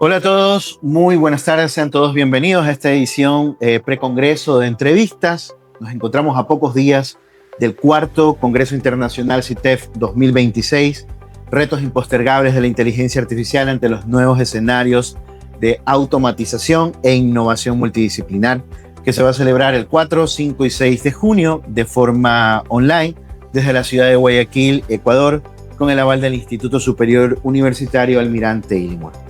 Hola a todos, muy buenas tardes, sean todos bienvenidos a esta edición precongreso de entrevistas. Nos encontramos a pocos días del cuarto Congreso Internacional CITEF 2026, retos impostergables de la inteligencia artificial ante los nuevos escenarios de automatización e innovación multidisciplinar, que se va a celebrar el 4, 5 y 6 de junio de forma online desde la ciudad de Guayaquil, Ecuador, con el aval del Instituto Superior Universitario Almirante Illingworth.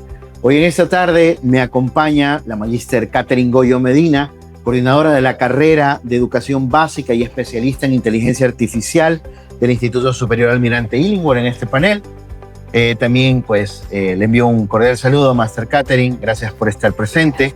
Hoy en esta tarde me acompaña la magíster Catherine Goyo Medina, coordinadora de la carrera de Educación Básica y especialista en Inteligencia Artificial del Instituto Superior Almirante Illingworth en este panel. También le envío un cordial saludo a Master Catherine, gracias por estar presente.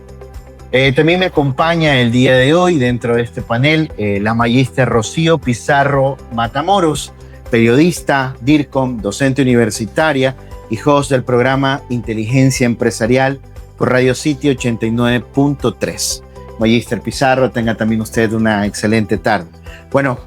También me acompaña el día de hoy dentro de este panel la magíster Rocío Pizarro Matamoros, periodista, DIRCOM, docente universitaria y host del programa Inteligencia Empresarial por Radio City 89.3. Magíster Pizarro, tenga también usted una excelente tarde. Bueno,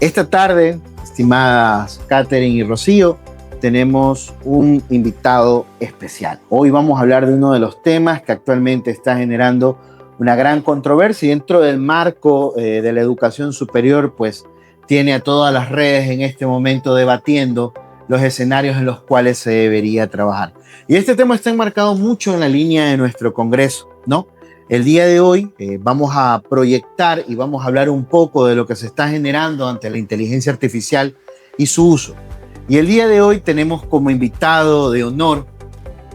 esta tarde, estimadas Catherine y Rocío, tenemos un invitado especial. Hoy vamos a hablar de uno de los temas que actualmente está generando una gran controversia y dentro del marco de la educación superior, pues tiene a todas las redes en este momento debatiendo los escenarios en los cuales se debería trabajar. Y este tema está enmarcado mucho en la línea de nuestro Congreso, ¿no? El día de hoy vamos a proyectar y vamos a hablar un poco de lo que se está generando ante la inteligencia artificial y su uso. Y el día de hoy tenemos como invitado de honor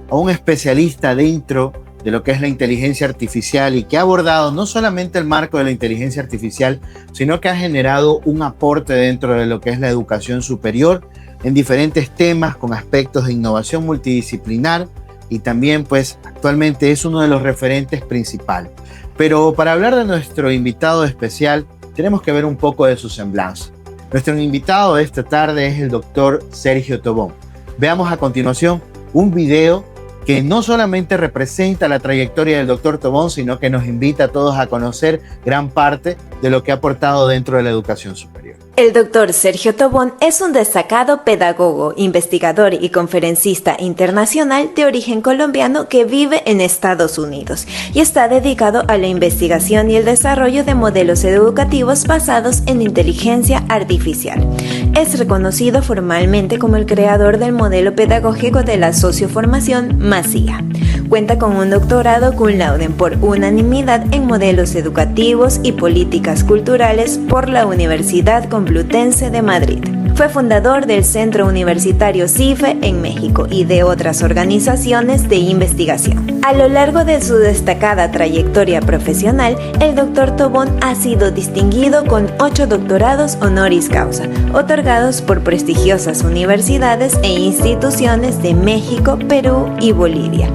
a un especialista dentro de lo que es la inteligencia artificial y que ha abordado no solamente el marco de la inteligencia artificial, sino que ha generado un aporte dentro de lo que es la educación superior en diferentes temas con aspectos de innovación multidisciplinar y también pues actualmente es uno de los referentes principales. Pero para hablar de nuestro invitado especial tenemos que ver un poco de su semblanza. Nuestro invitado de esta tarde es el doctor Sergio Tobón. Veamos a continuación un video que no solamente representa la trayectoria del doctor Tobón, sino que nos invita a todos a conocer gran parte de lo que ha aportado dentro de la educación superior. El doctor Sergio Tobón es un destacado pedagogo, investigador y conferencista internacional de origen colombiano que vive en Estados Unidos y está dedicado a la investigación y el desarrollo de modelos educativos basados en inteligencia artificial. Es reconocido formalmente como el creador del modelo pedagógico de la socioformación MASIA. Cuenta con un doctorado cum laude por unanimidad en modelos educativos y políticas culturales por la Universidad Complutense de Madrid. Fue fundador del Centro Universitario CIFE en México y de otras organizaciones de investigación. A lo largo de su destacada trayectoria profesional, el Dr. Tobón ha sido distinguido con 8 doctorados honoris causa, otorgados por prestigiosas universidades e instituciones de México, Perú y Bolivia.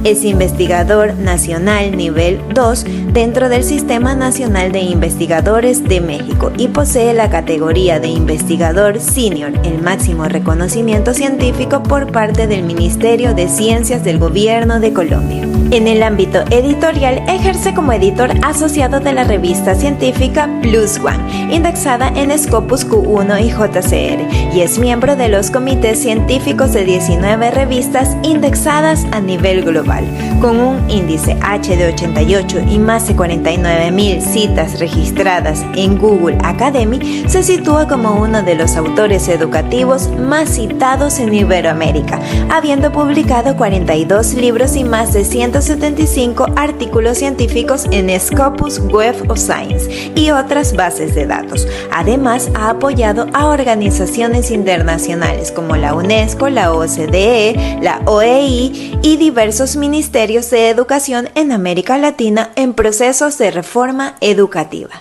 Es investigador nacional nivel 2 dentro del Sistema Nacional de Investigadores de México y posee la categoría de investigador senior, el máximo reconocimiento científico por parte del Ministerio de Ciencias del Gobierno de Colombia. En el ámbito editorial, ejerce como editor asociado de la revista científica Plus One, indexada en Scopus Q1 y JCR, y es miembro de los comités científicos de 19 revistas indexadas a nivel global, con un índice H de 88 y más de 49.000 citas registradas en Google Academy. Se sitúa como uno de los autores educativos más citados en Iberoamérica, habiendo publicado 42 libros y más de 175 artículos científicos en Scopus Web of Science y otras bases de datos. Además, ha apoyado a organizaciones internacionales como la UNESCO, la OCDE, la OEI y diversos ministerios de educación en América Latina en procesos de reforma educativa.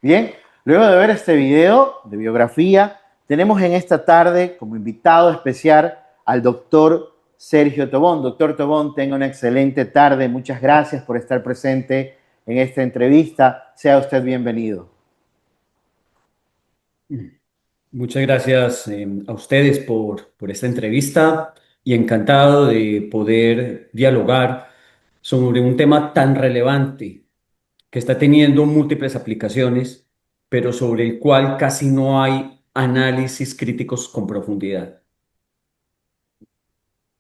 Bien, luego de ver este video de biografía, tenemos en esta tarde como invitado especial al doctor Sergio Tobón. Doctor Tobón, tenga una excelente tarde. Muchas gracias por estar presente en esta entrevista. Sea usted bienvenido. Muchas gracias a ustedes por esta entrevista y encantado de poder dialogar sobre un tema tan relevante que está teniendo múltiples aplicaciones, pero sobre el cual casi no hay análisis críticos con profundidad.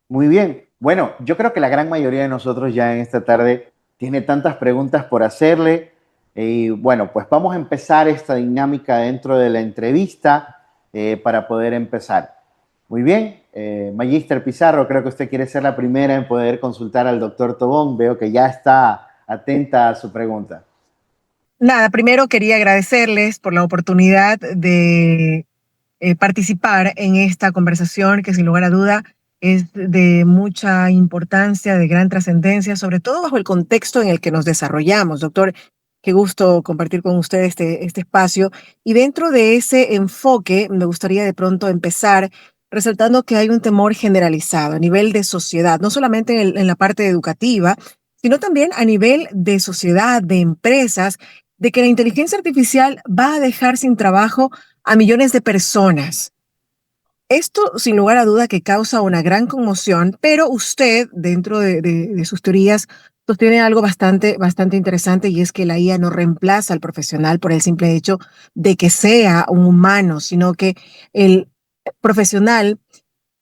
Muy bien. Bueno, yo creo que la gran mayoría de nosotros ya en esta tarde tiene tantas preguntas por hacerle. Y bueno, pues vamos a empezar esta dinámica dentro de la entrevista para poder empezar. Muy bien, Magíster Pizarro, creo que usted quiere ser la primera en poder consultar al doctor Tobón. Veo que ya está atenta a su pregunta. Nada, primero quería agradecerles por la oportunidad de participar en esta conversación que sin lugar a duda es de mucha importancia, de gran trascendencia, sobre todo bajo el contexto en el que nos desarrollamos. Doctor, qué gusto compartir con usted este espacio. Y dentro de ese enfoque, me gustaría de pronto empezar resaltando que hay un temor generalizado a nivel de sociedad, no solamente en la parte educativa, sino también a nivel de sociedad, de empresas, de que la inteligencia artificial va a dejar sin trabajo a millones de personas. Esto, sin lugar a duda, que causa una gran conmoción, pero usted, dentro de sus teorías, sostiene algo bastante interesante, y es que la IA no reemplaza al profesional por el simple hecho de que sea un humano, sino que el profesional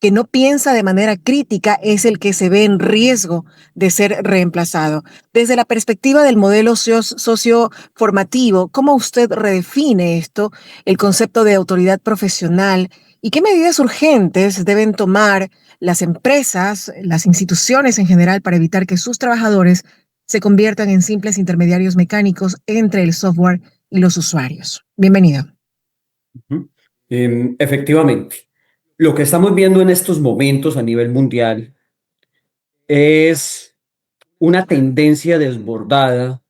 que no piensa de manera crítica es el que se ve en riesgo de ser reemplazado. Desde la perspectiva del modelo socioformativo, ¿cómo usted redefine esto, el concepto de autoridad profesional, y qué medidas urgentes deben tomar las empresas, las instituciones en general, para evitar que sus trabajadores se conviertan en simples intermediarios mecánicos entre el software y los usuarios? Bienvenido. Efectivamente, lo que estamos viendo en estos momentos a nivel mundial es una tendencia desbordada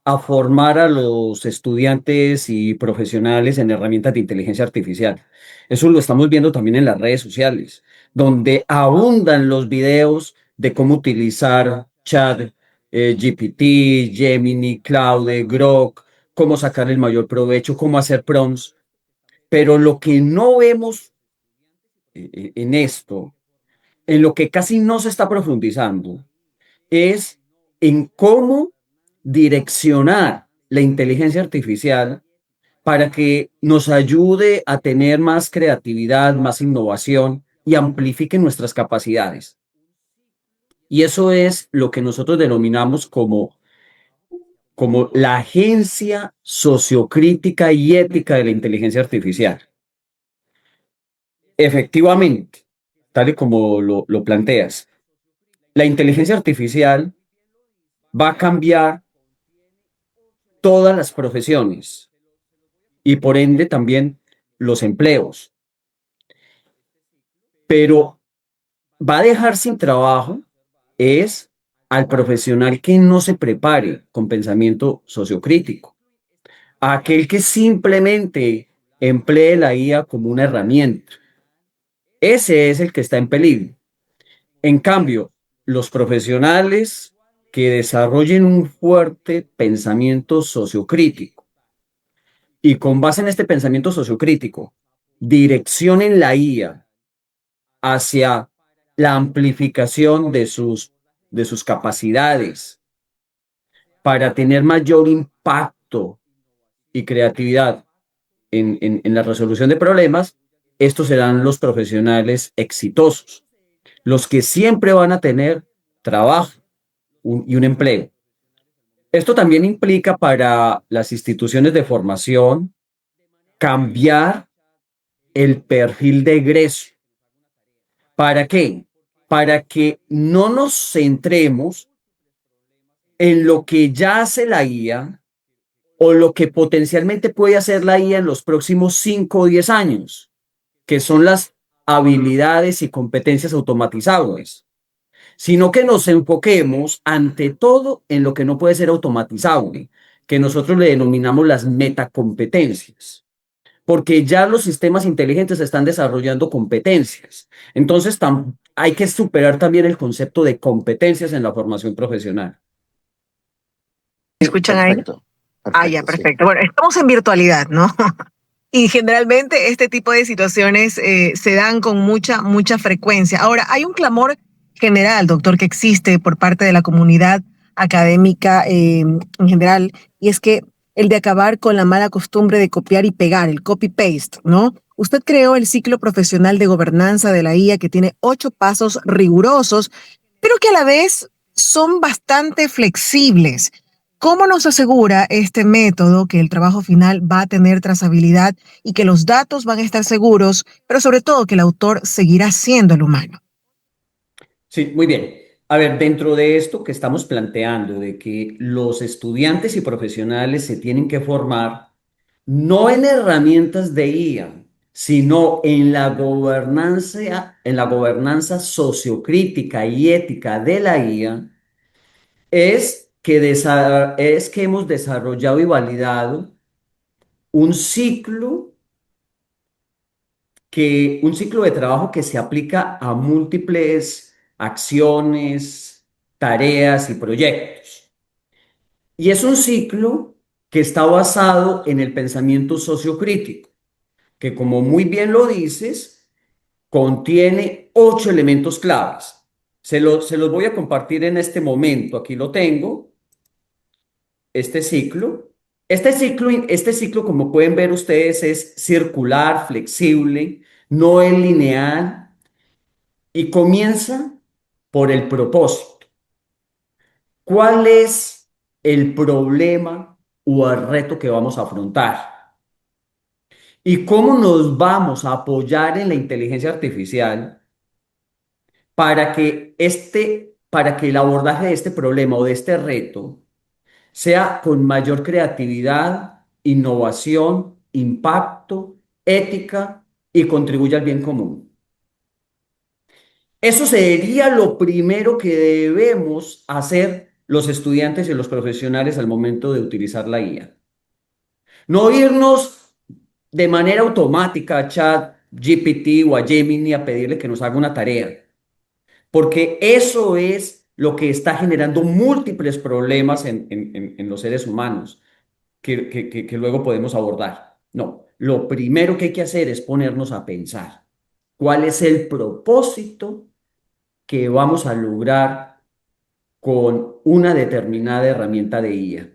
a formar a los estudiantes y profesionales en herramientas de inteligencia artificial. Eso lo estamos viendo también en las redes sociales, donde abundan los videos de cómo utilizar Chat, GPT, Gemini, Claude, Grok, cómo sacar el mayor provecho, cómo hacer prompts. Pero lo que no vemos en esto, en lo que casi no se está profundizando, es en cómo direccionar la inteligencia artificial para que nos ayude a tener más creatividad, más innovación y amplifique nuestras capacidades. Y eso es lo que nosotros denominamos como la agencia sociocrítica y ética de la inteligencia artificial. Efectivamente, tal y como lo planteas, la inteligencia artificial va a cambiar todas las profesiones y por ende también los empleos, pero va a dejar sin trabajo es al profesional que no se prepare con pensamiento sociocrítico, a aquel que simplemente emplee la IA como una herramienta. Ese es el que está en peligro. En cambio, los profesionales que desarrollen un fuerte pensamiento sociocrítico y con base en este pensamiento sociocrítico direccionen la IA hacia la amplificación de sus capacidades para tener mayor impacto y creatividad en la resolución de problemas, estos serán los profesionales exitosos, los que siempre van a tener trabajo y un empleo. Esto también implica para las instituciones de formación cambiar el perfil de egreso. ¿Para qué? Para que no nos centremos en lo que ya hace la IA o lo que potencialmente puede hacer la IA en los próximos 5 o 10 años, que son las habilidades y competencias automatizables, sino que nos enfoquemos ante todo en lo que no puede ser automatizable, que nosotros le denominamos las metacompetencias, porque ya los sistemas inteligentes están desarrollando competencias. Entonces hay que superar también el concepto de competencias en la formación profesional. ¿Me escuchan ahí? Perfecto. Ya, perfecto. Sí. Bueno, estamos en virtualidad, ¿no? Y generalmente este tipo de situaciones se dan con mucha frecuencia. Ahora, hay un clamor general, doctor, que existe por parte de la comunidad académica en general, y es que el de acabar con la mala costumbre de copiar y pegar, el copy-paste, ¿no? Usted creó el ciclo profesional de gobernanza de la IA, que tiene 8 pasos rigurosos pero que a la vez son bastante flexibles. ¿Cómo nos asegura este método que el trabajo final va a tener trazabilidad y que los datos van a estar seguros, pero sobre todo que el autor seguirá siendo el humano? Sí, muy bien. A ver, dentro de esto que estamos planteando, de que los estudiantes y profesionales se tienen que formar no en herramientas de IA, sino en la gobernanza sociocrítica y ética de la IA, es que hemos desarrollado y validado un ciclo un ciclo de trabajo que se aplica a múltiples acciones, tareas y proyectos. Y es un ciclo que está basado en el pensamiento sociocrítico, que como muy bien lo dices, contiene 8 elementos claves. Se los voy a compartir en este momento. Aquí lo tengo, este ciclo. Este ciclo, como pueden ver ustedes, es circular, flexible, no es lineal y comienza por el propósito. ¿Cuál es el problema o el reto que vamos a afrontar? ¿Y cómo nos vamos a apoyar en la inteligencia artificial para que el abordaje de este problema o de este reto sea con mayor creatividad, innovación, impacto, ética y contribuya al bien común? Eso sería lo primero que debemos hacer los estudiantes y los profesionales al momento de utilizar la IA. No irnos de manera automática a Chat, GPT o a Gemini a pedirle que nos haga una tarea, porque eso es lo que está generando múltiples problemas en los seres humanos que luego podemos abordar. No, lo primero que hay que hacer es ponernos a pensar cuál es el propósito que vamos a lograr con una determinada herramienta de IA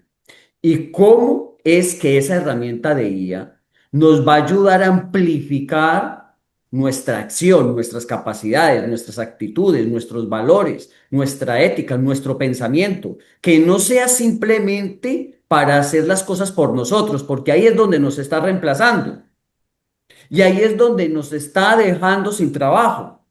y cómo es que esa herramienta de IA nos va a ayudar a amplificar nuestra acción, nuestras capacidades, nuestras actitudes, nuestros valores, nuestra ética, nuestro pensamiento, que no sea simplemente para hacer las cosas por nosotros, porque ahí es donde nos está reemplazando y ahí es donde nos está dejando sin trabajo.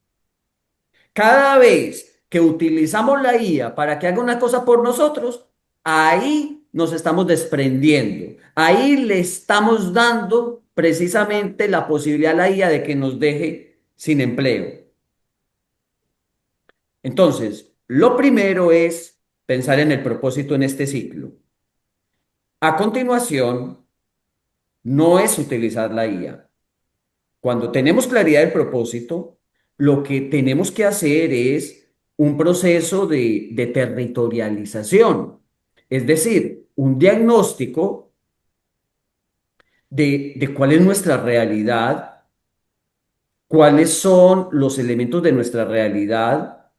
Cada vez que utilizamos la IA para que haga una cosa por nosotros, ahí nos estamos desprendiendo. Ahí le estamos dando precisamente la posibilidad a la IA de que nos deje sin empleo. Entonces, lo primero es pensar en el propósito en este ciclo. A continuación, no es utilizar la IA. Cuando tenemos claridad del propósito, lo que tenemos que hacer es un proceso de territorialización, es decir, un diagnóstico de cuál es nuestra realidad, cuáles son los elementos de nuestra realidad,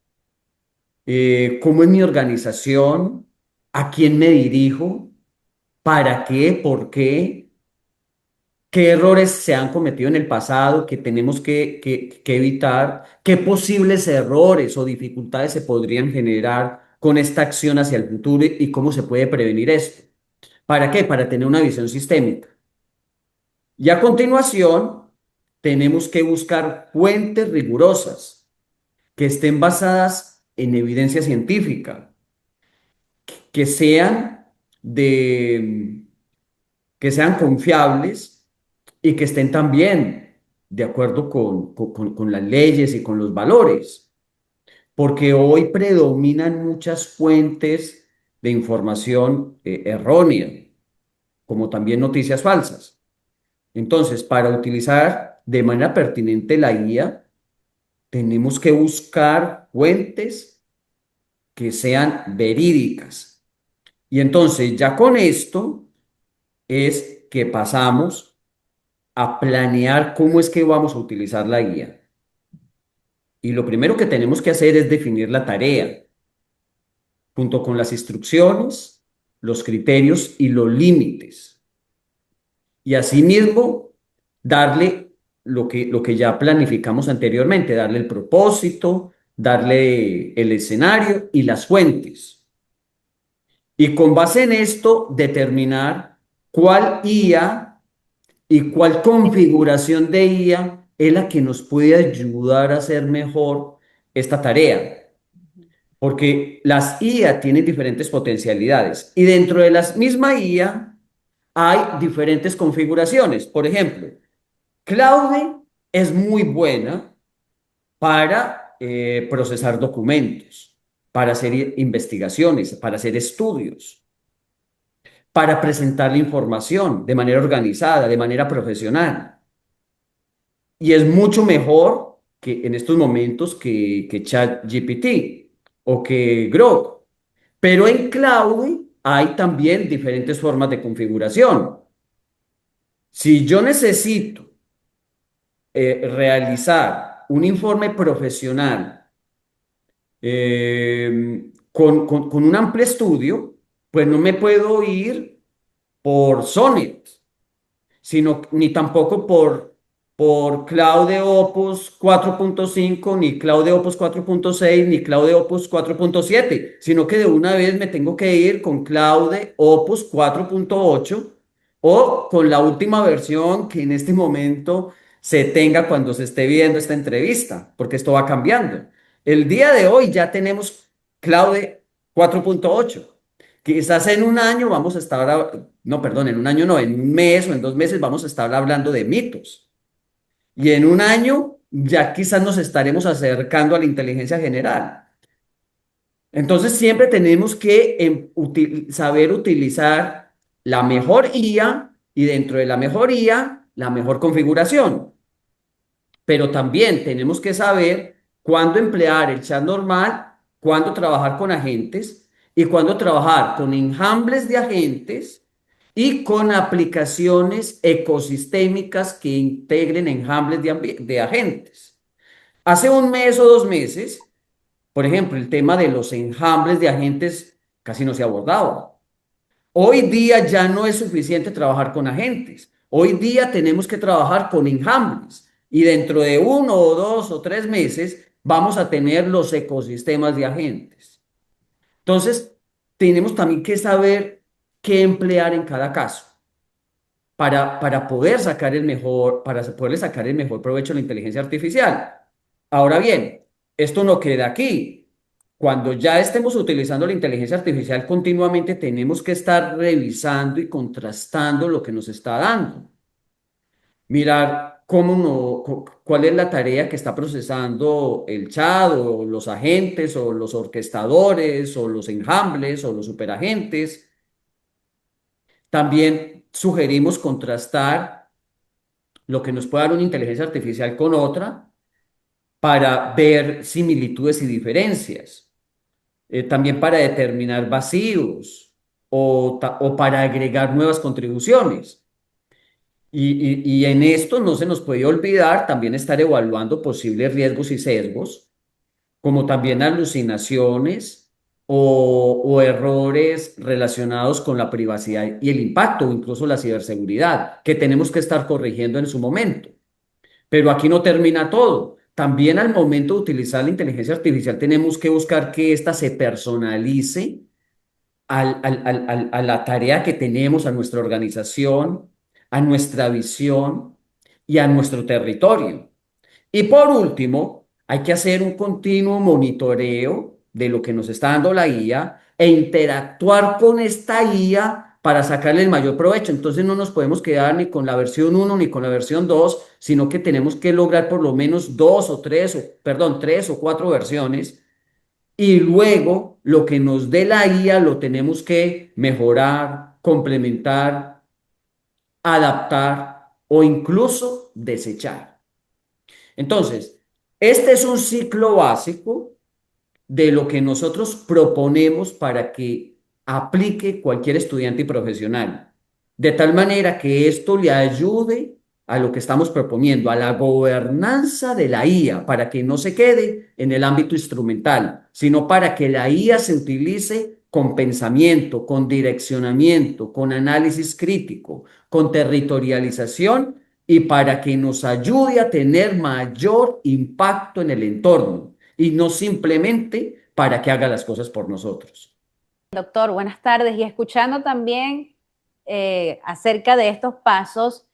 cómo es mi organización, a quién me dirijo, para qué, por qué errores se han cometido en el pasado que tenemos que evitar, qué posibles errores o dificultades se podrían generar con esta acción hacia el futuro y cómo se puede prevenir esto. ¿Para qué? Para tener una visión sistémica. Y a continuación, tenemos que buscar fuentes rigurosas que estén basadas en evidencia científica, que sean de, que sean confiables y que estén también de acuerdo con las leyes y con los valores, porque hoy predominan muchas fuentes de información errónea, como también noticias falsas. Entonces, para utilizar de manera pertinente la guía, tenemos que buscar fuentes que sean verídicas. Y entonces, ya con esto es que pasamos a planear cómo es que vamos a utilizar la guía. Y lo primero que tenemos que hacer es definir la tarea, junto con las instrucciones, los criterios y los límites. Y asimismo, darle lo que ya planificamos anteriormente, darle el propósito, darle el escenario y las fuentes. Y con base en esto, determinar cuál IA y cuál configuración de IA es la que nos puede ayudar a hacer mejor esta tarea. Porque las IA tienen diferentes potencialidades y dentro de la misma IA hay diferentes configuraciones. Por ejemplo, Claude es muy buena para procesar documentos, para hacer investigaciones, para hacer estudios, para presentar la información de manera organizada, de manera profesional. Y es mucho mejor que en estos momentos que ChatGPT o que Grok. Pero en Cloud hay también diferentes formas de configuración. Si yo necesito realizar un informe profesional con un amplio estudio, pues no me puedo ir por Sonnet, sino ni tampoco por Claude Opus 4.5, ni Claude Opus 4.6, ni Claude Opus 4.7, sino que de una vez me tengo que ir con Claude Opus 4.8 o con la última versión que en este momento se tenga cuando se esté viendo esta entrevista, porque esto va cambiando. El día de hoy ya tenemos Claude 4.8. Quizás en un año vamos a estar, no, perdón, en un año no, en un mes o en 2 meses vamos a estar hablando de mitos. Y en un año ya quizás nos estaremos acercando a la inteligencia general. Entonces siempre tenemos que saber utilizar la mejor IA y dentro de la mejor IA, la mejor configuración. Pero también tenemos que saber cuándo emplear el chat normal, cuándo trabajar con agentes y cuándo trabajar con enjambres de agentes y con aplicaciones ecosistémicas que integren enjambres de agentes. Hace un mes o 2 meses, por ejemplo, el tema de los enjambres de agentes casi no se abordaba. Hoy día ya no es suficiente trabajar con agentes. Hoy día tenemos que trabajar con enjambres y dentro de 1 o 2 o 3 meses vamos a tener los ecosistemas de agentes. Entonces, tenemos también que saber qué emplear en cada caso para poder sacar para poderle sacar el mejor provecho a la inteligencia artificial. Ahora bien, esto no queda aquí. Cuando ya estemos utilizando la inteligencia artificial continuamente, tenemos que estar revisando y contrastando lo que nos está dando. Mirar cuál es la tarea que está procesando el chat o los agentes o los orquestadores o los enjambres o los superagentes. También sugerimos contrastar lo que nos puede dar una inteligencia artificial con otra para ver similitudes y diferencias. También para determinar vacíos o para agregar nuevas contribuciones. Y en esto no se nos puede olvidar también estar evaluando posibles riesgos y sesgos, como también alucinaciones o errores relacionados con la privacidad y el impacto, o incluso la ciberseguridad, que tenemos que estar corrigiendo en su momento. Pero aquí no termina todo. También al momento de utilizar la inteligencia artificial tenemos que buscar que ésta se personalice a la tarea que tenemos, a nuestra organización, a nuestra visión y a nuestro territorio. Y por último, hay que hacer un continuo monitoreo de lo que nos está dando la IA e interactuar con esta IA para sacarle el mayor provecho. Entonces no nos podemos quedar ni con la versión 1 ni con la versión 2, sino que tenemos que lograr por lo menos 3 o 4 versiones y luego lo que nos dé la IA lo tenemos que mejorar, complementar, adaptar o incluso desechar. Entonces, este es un ciclo básico de lo que nosotros proponemos para que aplique cualquier estudiante y profesional, de tal manera que esto le ayude a lo que estamos proponiendo, a la gobernanza de la IA, para que no se quede en el ámbito instrumental, sino para que la IA se utilice con pensamiento, con direccionamiento, con análisis crítico, con territorialización y para que nos ayude a tener mayor impacto en el entorno y no simplemente para que haga las cosas por nosotros. Doctor, buenas tardes. Y escuchando también acerca de estos pasos,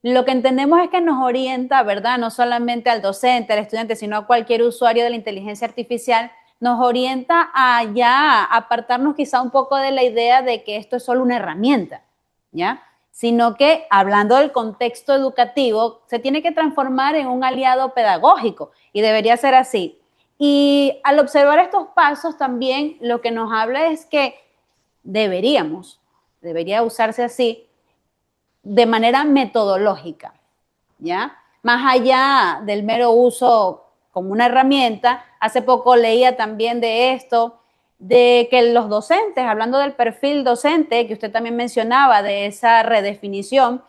lo que entendemos es que nos orienta, ¿verdad? No solamente al docente, al estudiante, sino a cualquier usuario de la inteligencia artificial, nos orienta a ya apartarnos quizá un poco de la idea de que esto es solo una herramienta, ¿ya? Sino que, hablando del contexto educativo, se tiene que transformar en un aliado pedagógico y debería ser así. Y al observar estos pasos también lo que nos habla es que debería usarse así, de manera metodológica, ¿ya? Más allá del mero uso como una herramienta. Hace poco leía también de esto, de que los docentes, hablando del perfil docente, que usted también mencionaba, de esa redefinición,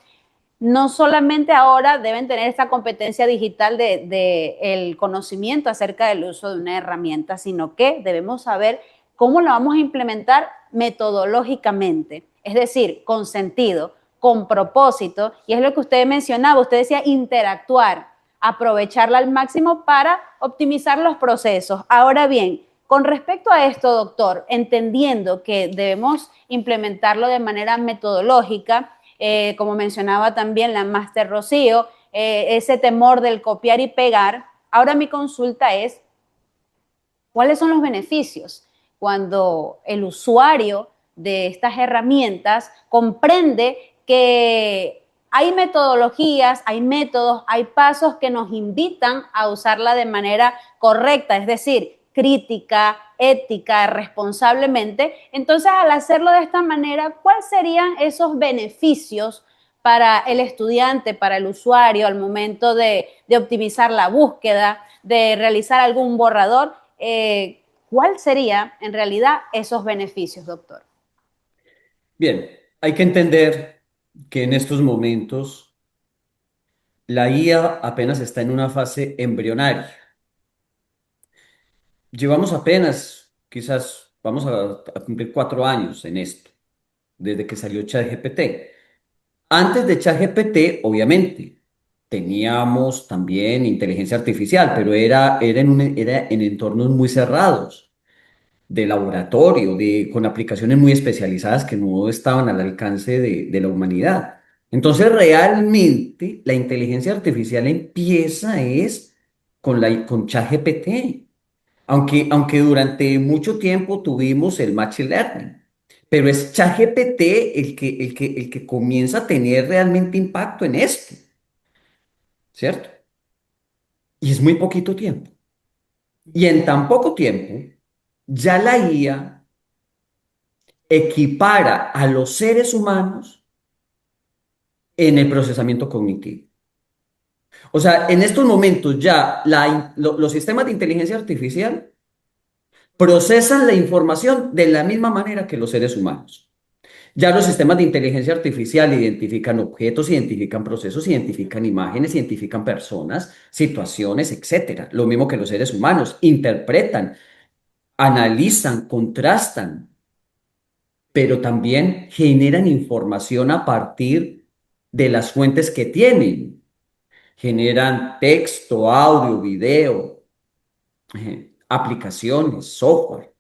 no solamente ahora deben tener esta competencia digital de el conocimiento acerca del uso de una herramienta, sino que debemos saber cómo la vamos a implementar metodológicamente, es decir, con sentido, con propósito, y es lo que usted mencionaba, usted decía interactuar, aprovecharla al máximo para optimizar los procesos. Ahora bien, con respecto a esto, doctor, entendiendo que debemos implementarlo de manera metodológica, como mencionaba también la máster Rocío, ese temor del copiar y pegar. Ahora mi consulta es, ¿cuáles son los beneficios cuando el usuario de estas herramientas comprende que hay metodologías, hay métodos, hay pasos que nos invitan a usarla de manera correcta, es decir, crítica, ética, responsablemente? Entonces, al hacerlo de esta manera, ¿cuáles serían esos beneficios para el estudiante, para el usuario, al momento de optimizar la búsqueda, de realizar algún borrador? ¿Cuál sería en realidad esos beneficios, doctor? Bien, hay que entender que en estos momentos la IA apenas está en una fase embrionaria. Llevamos apenas, quizás vamos a cumplir 4 años en esto, desde que salió ChatGPT. Antes de ChatGPT, obviamente, teníamos también inteligencia artificial, pero era en entornos muy cerrados, de laboratorio, con aplicaciones muy especializadas que no estaban al alcance de la humanidad. Entonces, realmente, la inteligencia artificial empieza es con ChatGPT. Aunque durante mucho tiempo tuvimos el Machine Learning, pero es ChatGPT el que comienza a tener realmente impacto en esto, ¿cierto? Y es muy poquito tiempo. Y en tan poco tiempo, ya la IA equipara a los seres humanos en el procesamiento cognitivo. O sea, en estos momentos ya los sistemas de inteligencia artificial procesan la información de la misma manera que los seres humanos. Ya los sistemas de inteligencia artificial identifican objetos, identifican procesos, identifican imágenes, identifican personas, situaciones, etcétera. Lo mismo que los seres humanos interpretan, analizan, contrastan, pero también generan información a partir de las fuentes que tienen. Generan texto, audio, video, aplicaciones, software,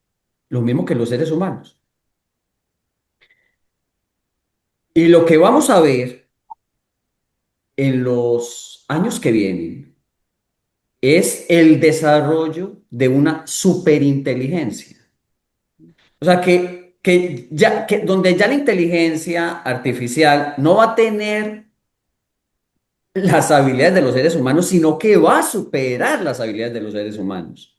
lo mismo que los seres humanos. Y lo que vamos a ver en los años que vienen es el desarrollo de una superinteligencia. O sea, donde ya la inteligencia artificial no va a tener las habilidades de los seres humanos, sino que va a superar las habilidades de los seres humanos.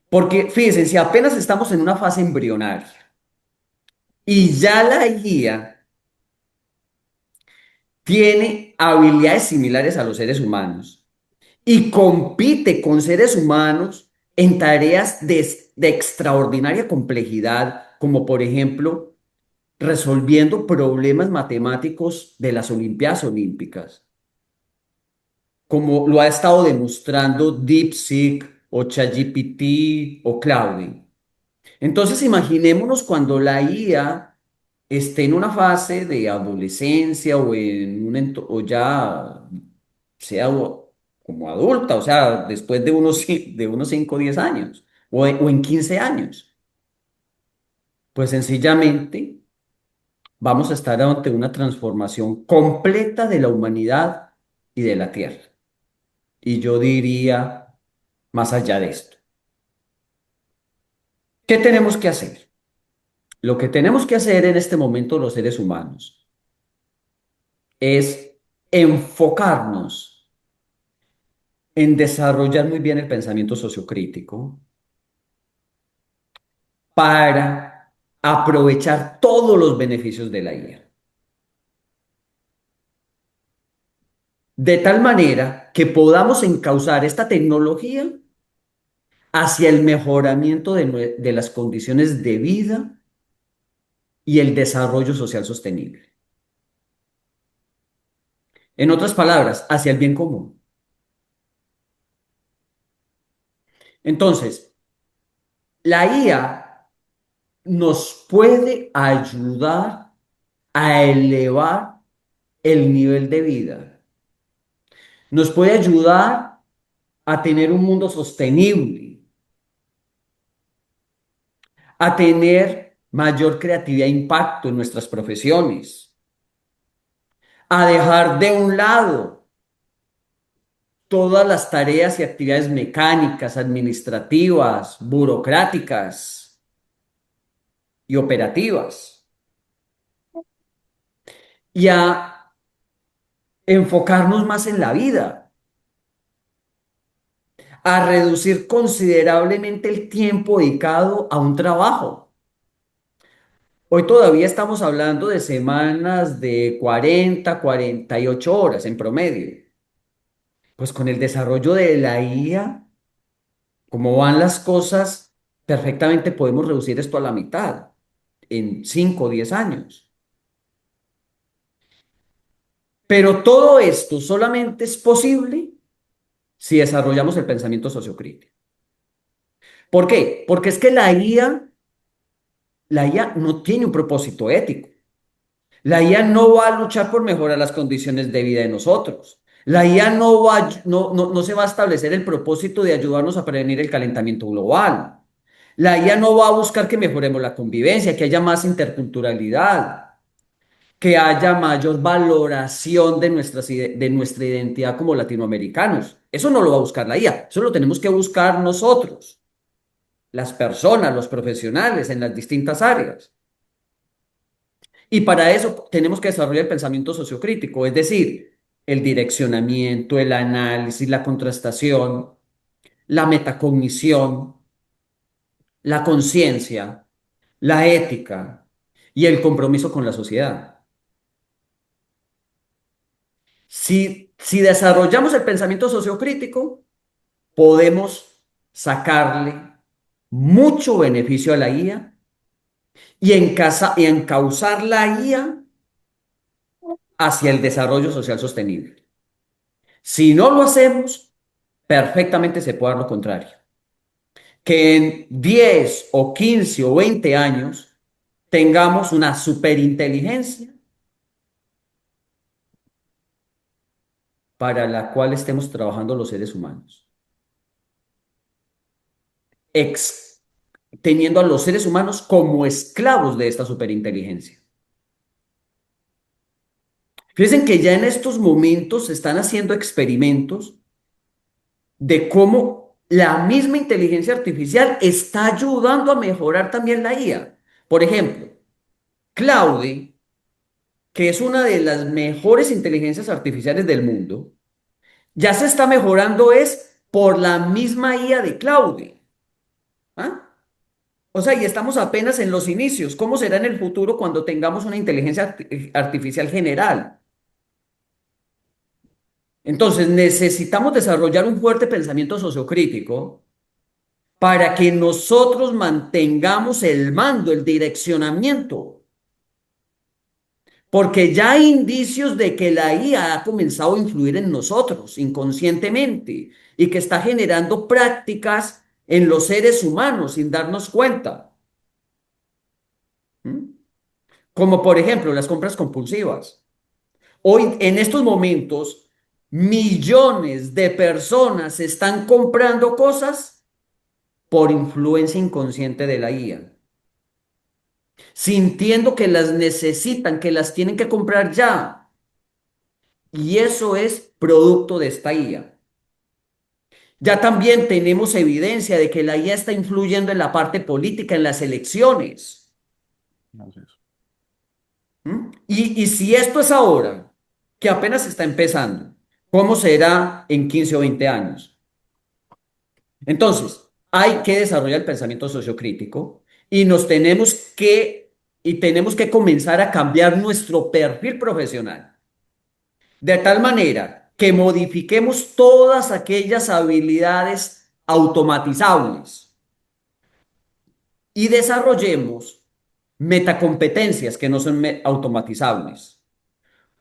Porque fíjense, si apenas estamos en una fase embrionaria y ya la guía tiene habilidades similares a los seres humanos y compite con seres humanos en tareas de extraordinaria complejidad, como por ejemplo resolviendo problemas matemáticos de las Olimpiadas Olímpicas, como lo ha estado demostrando DeepSeek o ChatGPT o Claude. Entonces imaginémonos cuando la IA esté en una fase de adolescencia o, o ya sea como adulta, o sea, después de unos 5 o 10 años, o en 15 años. Pues sencillamente vamos a estar ante una transformación completa de la humanidad y de la Tierra. Y yo diría más allá de esto. ¿Qué tenemos que hacer? Lo que tenemos que hacer en este momento los seres humanos es enfocarnos en desarrollar muy bien el pensamiento sociocrítico para aprovechar todos los beneficios de la IA. De tal manera que podamos encauzar esta tecnología hacia el mejoramiento de las condiciones de vida y el desarrollo social sostenible. En otras palabras, hacia el bien común. Entonces, la IA nos puede ayudar a elevar el nivel de vida. Nos puede ayudar a tener un mundo sostenible, a tener mayor creatividad e impacto en nuestras profesiones, a dejar de un lado todas las tareas y actividades mecánicas, administrativas, burocráticas y operativas, y a enfocarnos más en la vida, a reducir considerablemente el tiempo dedicado a un trabajo. Hoy todavía estamos hablando de semanas de 48 horas en promedio. Pues con el desarrollo de la IA, como van las cosas, perfectamente podemos reducir esto a la mitad en 5 o 10 años. Pero todo esto solamente es posible si desarrollamos el pensamiento sociocrítico. ¿Por qué? Porque es que la IA no tiene un propósito ético. La IA no va a luchar por mejorar las condiciones de vida de nosotros. La IA no se va a establecer el propósito de ayudarnos a prevenir el calentamiento global. La IA no va a buscar que mejoremos la convivencia, que haya más interculturalidad, que haya mayor valoración de nuestra identidad como latinoamericanos. Eso no lo va a buscar la IA, eso lo tenemos que buscar nosotros, las personas, los profesionales en las distintas áreas. Y para eso tenemos que desarrollar el pensamiento sociocrítico, es decir, el direccionamiento, el análisis, la contrastación, la metacognición, la conciencia, la ética y el compromiso con la sociedad. Si desarrollamos el pensamiento sociocrítico, podemos sacarle mucho beneficio a la IA y encauzar la IA hacia el desarrollo social sostenible. Si no lo hacemos, perfectamente se puede dar lo contrario. Que en 10 o 15 o 20 años tengamos una superinteligencia para la cual estemos trabajando los seres humanos. Teniendo a los seres humanos como esclavos de esta superinteligencia. Fíjense que ya en estos momentos se están haciendo experimentos de cómo la misma inteligencia artificial está ayudando a mejorar también la IA. Por ejemplo, Claude, que es una de las mejores inteligencias artificiales del mundo, ya se está mejorando es por la misma IA de Claude. ¿Ah? O sea, y estamos apenas en los inicios. ¿Cómo será en el futuro cuando tengamos una inteligencia artificial general? Entonces, necesitamos desarrollar un fuerte pensamiento sociocrítico para que nosotros mantengamos el mando, el direccionamiento. Porque ya hay indicios de que la IA ha comenzado a influir en nosotros inconscientemente y que está generando prácticas en los seres humanos sin darnos cuenta. ¿Mm? Como por ejemplo las compras compulsivas. Hoy, en estos momentos, millones de personas están comprando cosas por influencia inconsciente de la IA, sintiendo que las necesitan, que las tienen que comprar ya. Y eso es producto de esta IA. Ya también tenemos evidencia de que la IA está influyendo en la parte política, en las elecciones. ¿Mm? Y si esto es ahora, que apenas está empezando, ¿cómo será en 15 o 20 años? Entonces, hay que desarrollar el pensamiento sociocrítico y tenemos que comenzar a cambiar nuestro perfil profesional, de tal manera que modifiquemos todas aquellas habilidades automatizables y desarrollemos metacompetencias que no son automatizables.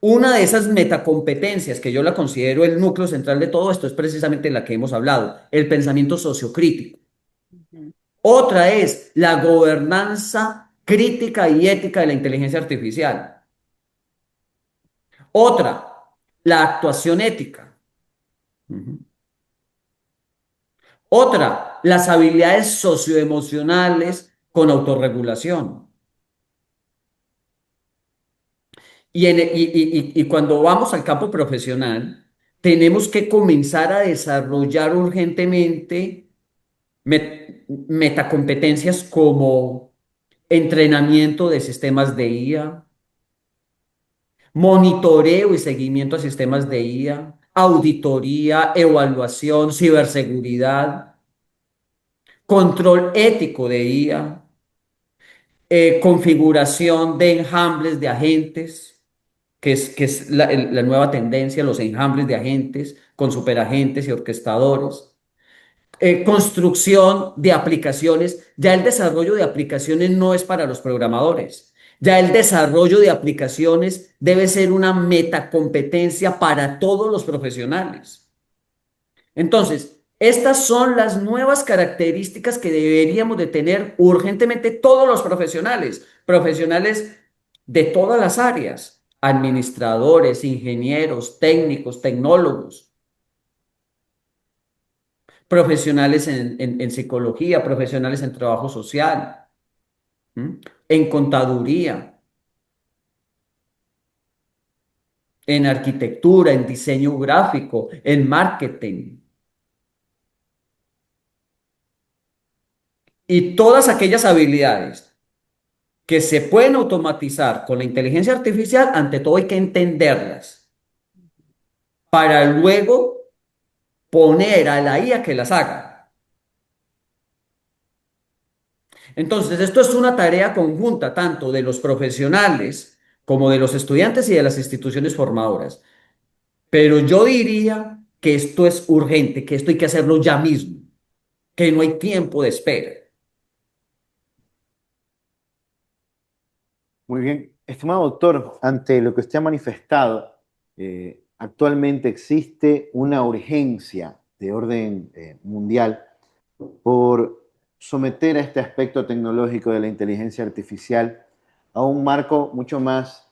Una de esas metacompetencias que yo la considero el núcleo central de todo esto es precisamente la que hemos hablado, el pensamiento sociocrítico. Otra es la gobernanza crítica y ética de la inteligencia artificial. Otra, la actuación ética. Otra, las habilidades socioemocionales con autorregulación. Y cuando vamos al campo profesional, tenemos que comenzar a desarrollar urgentemente metacompetencias como entrenamiento de sistemas de IA, monitoreo y seguimiento a sistemas de IA, auditoría, evaluación, ciberseguridad, control ético de IA, configuración de enjambres de agentes, que es la nueva tendencia, los enjambres de agentes con superagentes y orquestadores. Construcción de aplicaciones. Ya el desarrollo de aplicaciones no es para los programadores. Ya el desarrollo de aplicaciones debe ser una metacompetencia para todos los profesionales. Entonces, estas son las nuevas características que deberíamos de tener urgentemente todos los profesionales, profesionales de todas las áreas, administradores, ingenieros, técnicos, tecnólogos, profesionales en psicología, profesionales en trabajo social, en contaduría, en arquitectura, en diseño gráfico, en marketing. Y todas aquellas habilidades que se pueden automatizar con la inteligencia artificial, ante todo hay que entenderlas para luego poner a la IA que las haga. Entonces, esto es una tarea conjunta tanto de los profesionales como de los estudiantes y de las instituciones formadoras. Pero yo diría que esto es urgente, que esto hay que hacerlo ya mismo, que no hay tiempo de espera. Muy bien. Estimado doctor, ante lo que usted ha manifestado, actualmente existe una urgencia de orden mundial por someter a este aspecto tecnológico de la inteligencia artificial a un marco mucho más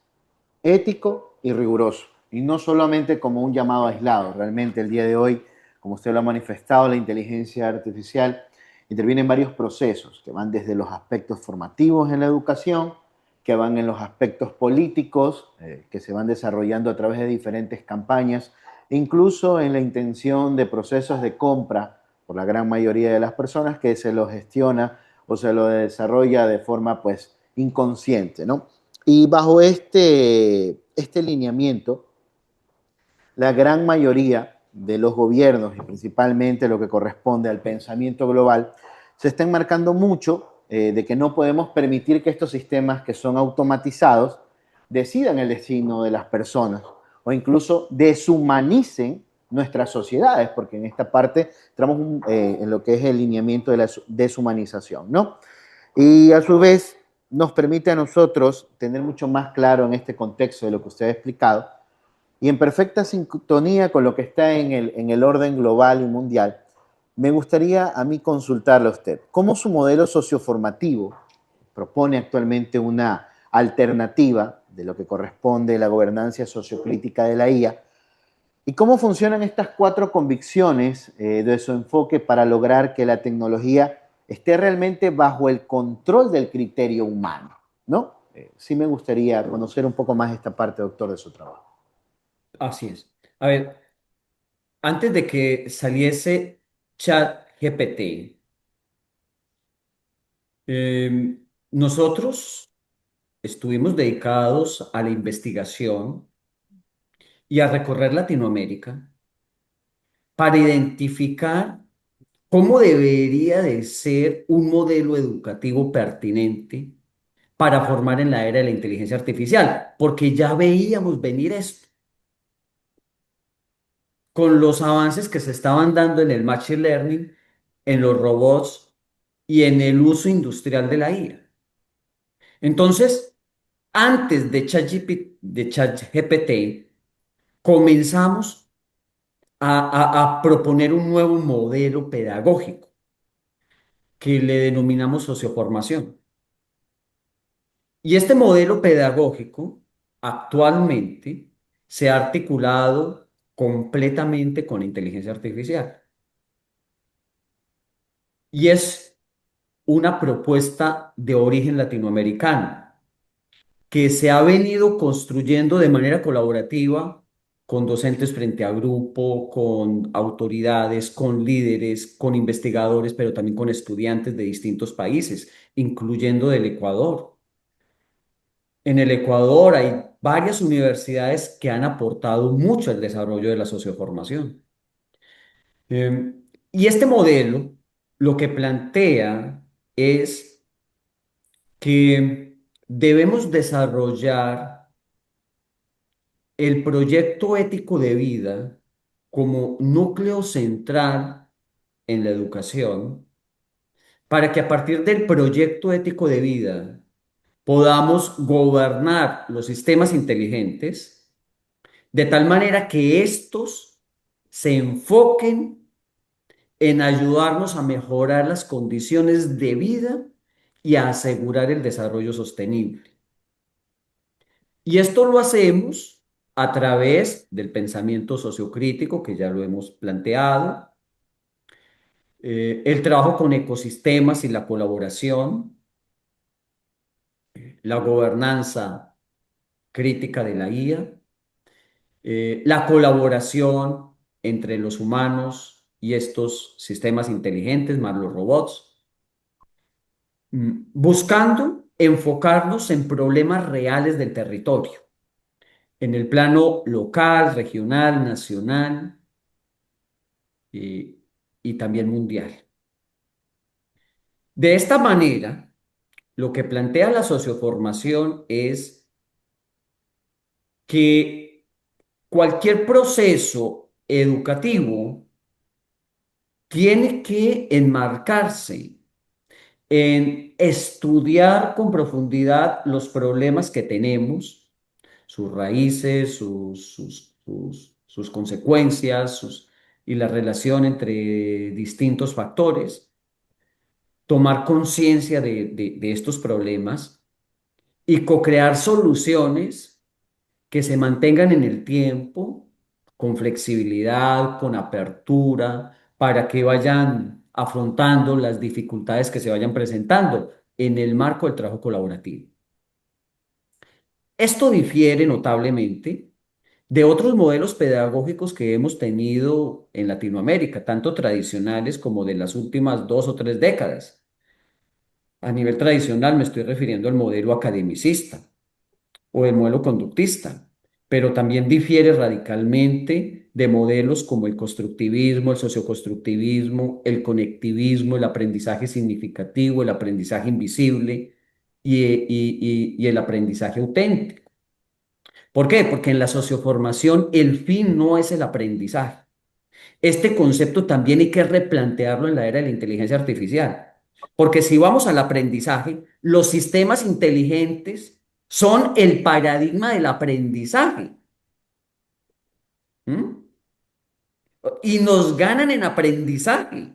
ético y riguroso, y no solamente como un llamado aislado. Realmente el día de hoy, como usted lo ha manifestado, la inteligencia artificial interviene en varios procesos que van desde los aspectos formativos en la educación, que van en los aspectos políticos, que se van desarrollando a través de diferentes campañas, e incluso en la intención de procesos de compra por la gran mayoría de las personas que se lo gestiona o se lo desarrolla de forma pues inconsciente, ¿no? Y bajo este lineamiento, la gran mayoría de los gobiernos, y principalmente lo que corresponde al pensamiento global, se está enmarcando mucho de que no podemos permitir que estos sistemas que son automatizados decidan el destino de las personas o incluso deshumanicen nuestras sociedades, porque en esta parte entramos en lo que es el lineamiento de la deshumanización, ¿no? Y a su vez nos permite a nosotros tener mucho más claro en este contexto de lo que usted ha explicado y en perfecta sintonía con lo que está en el orden global y mundial. Me gustaría a mí consultarle a usted, ¿cómo su modelo socioformativo propone actualmente una alternativa de lo que corresponde a la gobernanza sociocrítica de la IA? ¿Y cómo funcionan estas cuatro convicciones de su enfoque para lograr que la tecnología esté realmente bajo el control del criterio humano? ¿No? Sí me gustaría conocer un poco más esta parte, doctor, de su trabajo. Así es. A ver, antes de que saliese ChatGPT, nosotros estuvimos dedicados a la investigación y a recorrer Latinoamérica para identificar cómo debería de ser un modelo educativo pertinente para formar en la era de la inteligencia artificial, porque ya veíamos venir esto con los avances que se estaban dando en el machine learning, en los robots y en el uso industrial de la IA. Entonces, antes de ChatGPT, comenzamos a proponer un nuevo modelo pedagógico que le denominamos socioformación. Y este modelo pedagógico actualmente se ha articulado completamente con la inteligencia artificial. Y es una propuesta de origen latinoamericano que se ha venido construyendo de manera colaborativa con docentes frente a grupo, con autoridades, con líderes, con investigadores, pero también con estudiantes de distintos países, incluyendo del Ecuador. En el Ecuador hay varias universidades que han aportado mucho al desarrollo de la socioformación. Y este modelo lo que plantea es que debemos desarrollar el proyecto ético de vida como núcleo central en la educación para que a partir del proyecto ético de vida podamos gobernar los sistemas inteligentes de tal manera que estos se enfoquen en ayudarnos a mejorar las condiciones de vida y a asegurar el desarrollo sostenible. Y esto lo hacemos a través del pensamiento sociocrítico, que ya lo hemos planteado, el trabajo con ecosistemas y la colaboración, la gobernanza crítica de la IA, la colaboración entre los humanos y estos sistemas inteligentes, más los robots, buscando enfocarnos en problemas reales del territorio, en el plano local, regional, nacional y, y también mundial. De esta manera, lo que plantea la socioformación es que cualquier proceso educativo tiene que enmarcarse en estudiar con profundidad los problemas que tenemos, sus raíces, sus consecuencias y la relación entre distintos factores, tomar conciencia de estos problemas y co-crear soluciones que se mantengan en el tiempo, con flexibilidad, con apertura, para que vayan afrontando las dificultades que se vayan presentando en el marco del trabajo colaborativo. Esto difiere notablemente de otros modelos pedagógicos que hemos tenido en Latinoamérica, tanto tradicionales como de las últimas 2 o 3 décadas. A nivel tradicional me estoy refiriendo al modelo academicista o el modelo conductista, pero también difiere radicalmente de modelos como el constructivismo, el socioconstructivismo, el conectivismo, el aprendizaje significativo, el aprendizaje invisible y el aprendizaje auténtico. ¿Por qué? Porque en la socioformación el fin no es el aprendizaje. Este concepto también hay que replantearlo en la era de la inteligencia artificial. Porque si vamos al aprendizaje, los sistemas inteligentes son el paradigma del aprendizaje. ¿Mm? Y nos ganan en aprendizaje.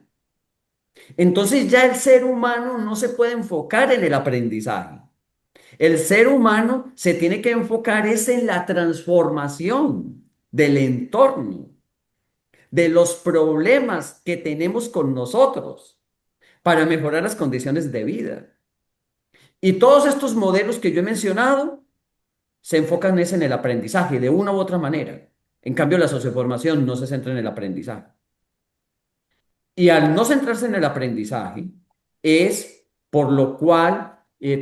Entonces ya el ser humano no se puede enfocar en el aprendizaje. El ser humano se tiene que enfocar es en la transformación del entorno, de los problemas que tenemos con nosotros para mejorar las condiciones de vida. Y todos estos modelos que yo he mencionado se enfocan es en el aprendizaje de una u otra manera. En cambio, la socioformación no se centra en el aprendizaje. Y al no centrarse en el aprendizaje, es por lo cual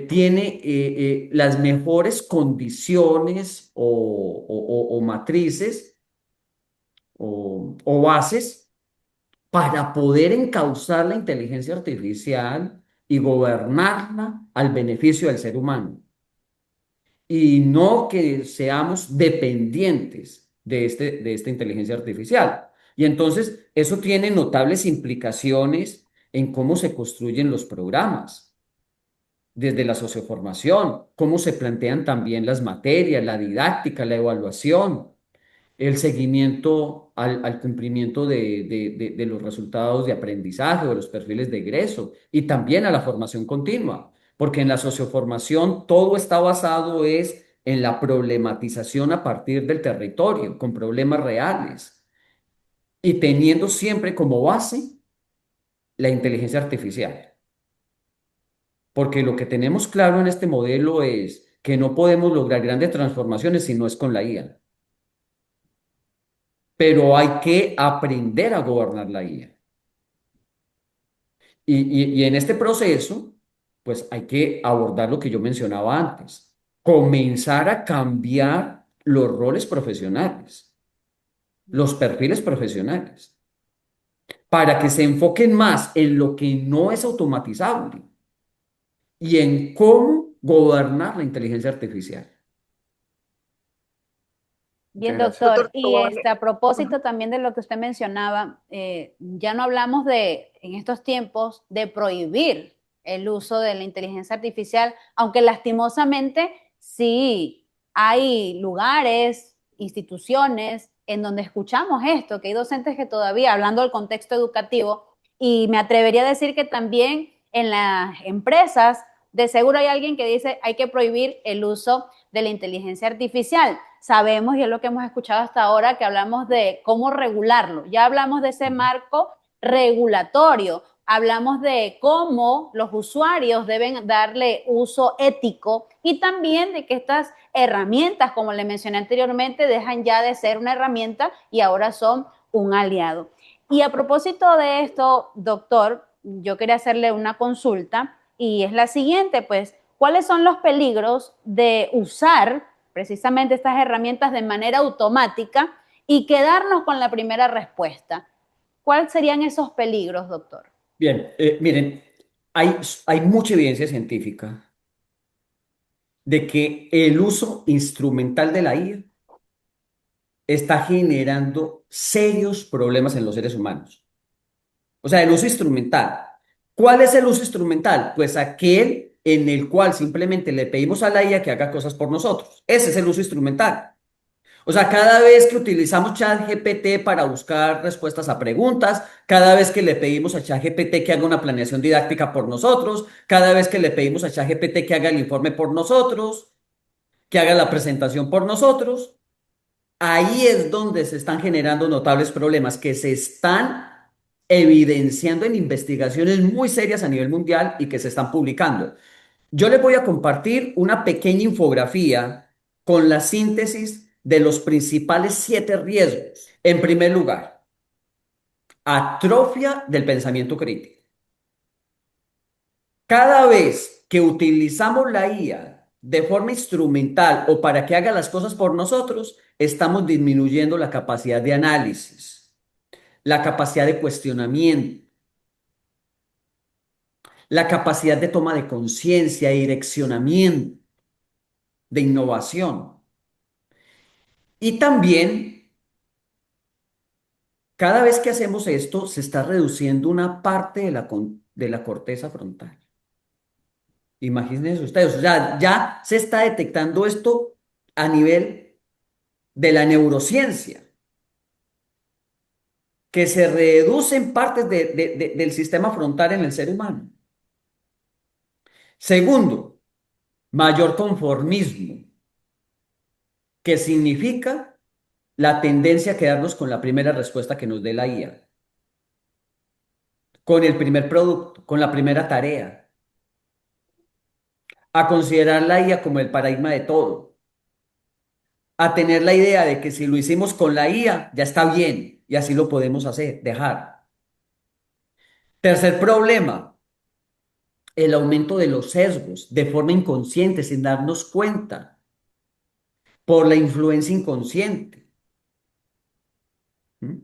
tiene las mejores condiciones o matrices o bases para poder encauzar la inteligencia artificial y gobernarla al beneficio del ser humano. Y no que seamos dependientes de esta inteligencia artificial. Y entonces eso tiene notables implicaciones en cómo se construyen los programas, desde la socioformación, cómo se plantean también las materias, la didáctica, la evaluación, el seguimiento al cumplimiento de los resultados de aprendizaje, de los perfiles de egreso y también a la formación continua, porque en la socioformación todo está basado es en la problematización a partir del territorio, con problemas reales y teniendo siempre como base la inteligencia artificial. Porque lo que tenemos claro en este modelo es que no podemos lograr grandes transformaciones si no es con la IA. Pero hay que aprender a gobernar la IA. Y en este proceso, pues hay que abordar lo que yo mencionaba antes, comenzar a cambiar los roles profesionales, los perfiles profesionales, para que se enfoquen más en lo que no es automatizable y en cómo gobernar la inteligencia artificial. Bien, Muchas gracias. doctor. Doctor, Y a propósito también de lo que usted mencionaba, ya no hablamos en estos tiempos, de prohibir el uso de la inteligencia artificial, aunque lastimosamente sí hay lugares, instituciones en donde escuchamos esto, que hay docentes que todavía, hablando del contexto educativo, y me atrevería a decir que también en las empresas, de seguro hay alguien que dice hay que prohibir el uso de la inteligencia artificial. Sabemos, y es lo que hemos escuchado hasta ahora, que hablamos de cómo regularlo. Ya hablamos de ese marco regulatorio, hablamos de cómo los usuarios deben darle uso ético y también de que estas herramientas, como le mencioné anteriormente, dejan ya de ser una herramienta y ahora son un aliado. Y a propósito de esto, doctor, yo quería hacerle una consulta y es la siguiente, pues, ¿cuáles son los peligros de usar precisamente estas herramientas de manera automática y quedarnos con la primera respuesta? ¿Cuáles serían esos peligros, doctor? Bien, miren, hay mucha evidencia científica de que el uso instrumental de la IA está generando serios problemas en los seres humanos. O sea, el uso instrumental. ¿Cuál es el uso instrumental? Pues aquel en el cual simplemente le pedimos a la IA que haga cosas por nosotros. Ese es el uso instrumental. O sea, cada vez que utilizamos ChatGPT para buscar respuestas a preguntas, cada vez que le pedimos a ChatGPT que haga una planeación didáctica por nosotros, cada vez que le pedimos a ChatGPT que haga el informe por nosotros, que haga la presentación por nosotros, ahí es donde se están generando notables problemas que se están evidenciando en investigaciones muy serias a nivel mundial y que se están publicando. Yo les voy a compartir una pequeña infografía con la síntesis de los principales 7 riesgos. En primer lugar, atrofia del pensamiento crítico. Cada vez que utilizamos la IA de forma instrumental o para que haga las cosas por nosotros, estamos disminuyendo la capacidad de análisis, la capacidad de cuestionamiento, la capacidad de toma de conciencia, de direccionamiento, de innovación. Y también, cada vez que hacemos esto, se está reduciendo una parte de la corteza frontal. Imagínense ustedes, o sea, ya se está detectando esto a nivel de la neurociencia, que se reducen partes del sistema frontal en el ser humano. Segundo, mayor conformismo, que significa la tendencia a quedarnos con la primera respuesta que nos dé la IA, con el primer producto, con la primera tarea, a considerar la IA como el paradigma de todo, a tener la idea de que si lo hicimos con la IA ya está bien y así lo podemos hacer, dejar. Tercer problema, el aumento de los sesgos de forma inconsciente, sin darnos cuenta, por la influencia inconsciente. ¿Mm?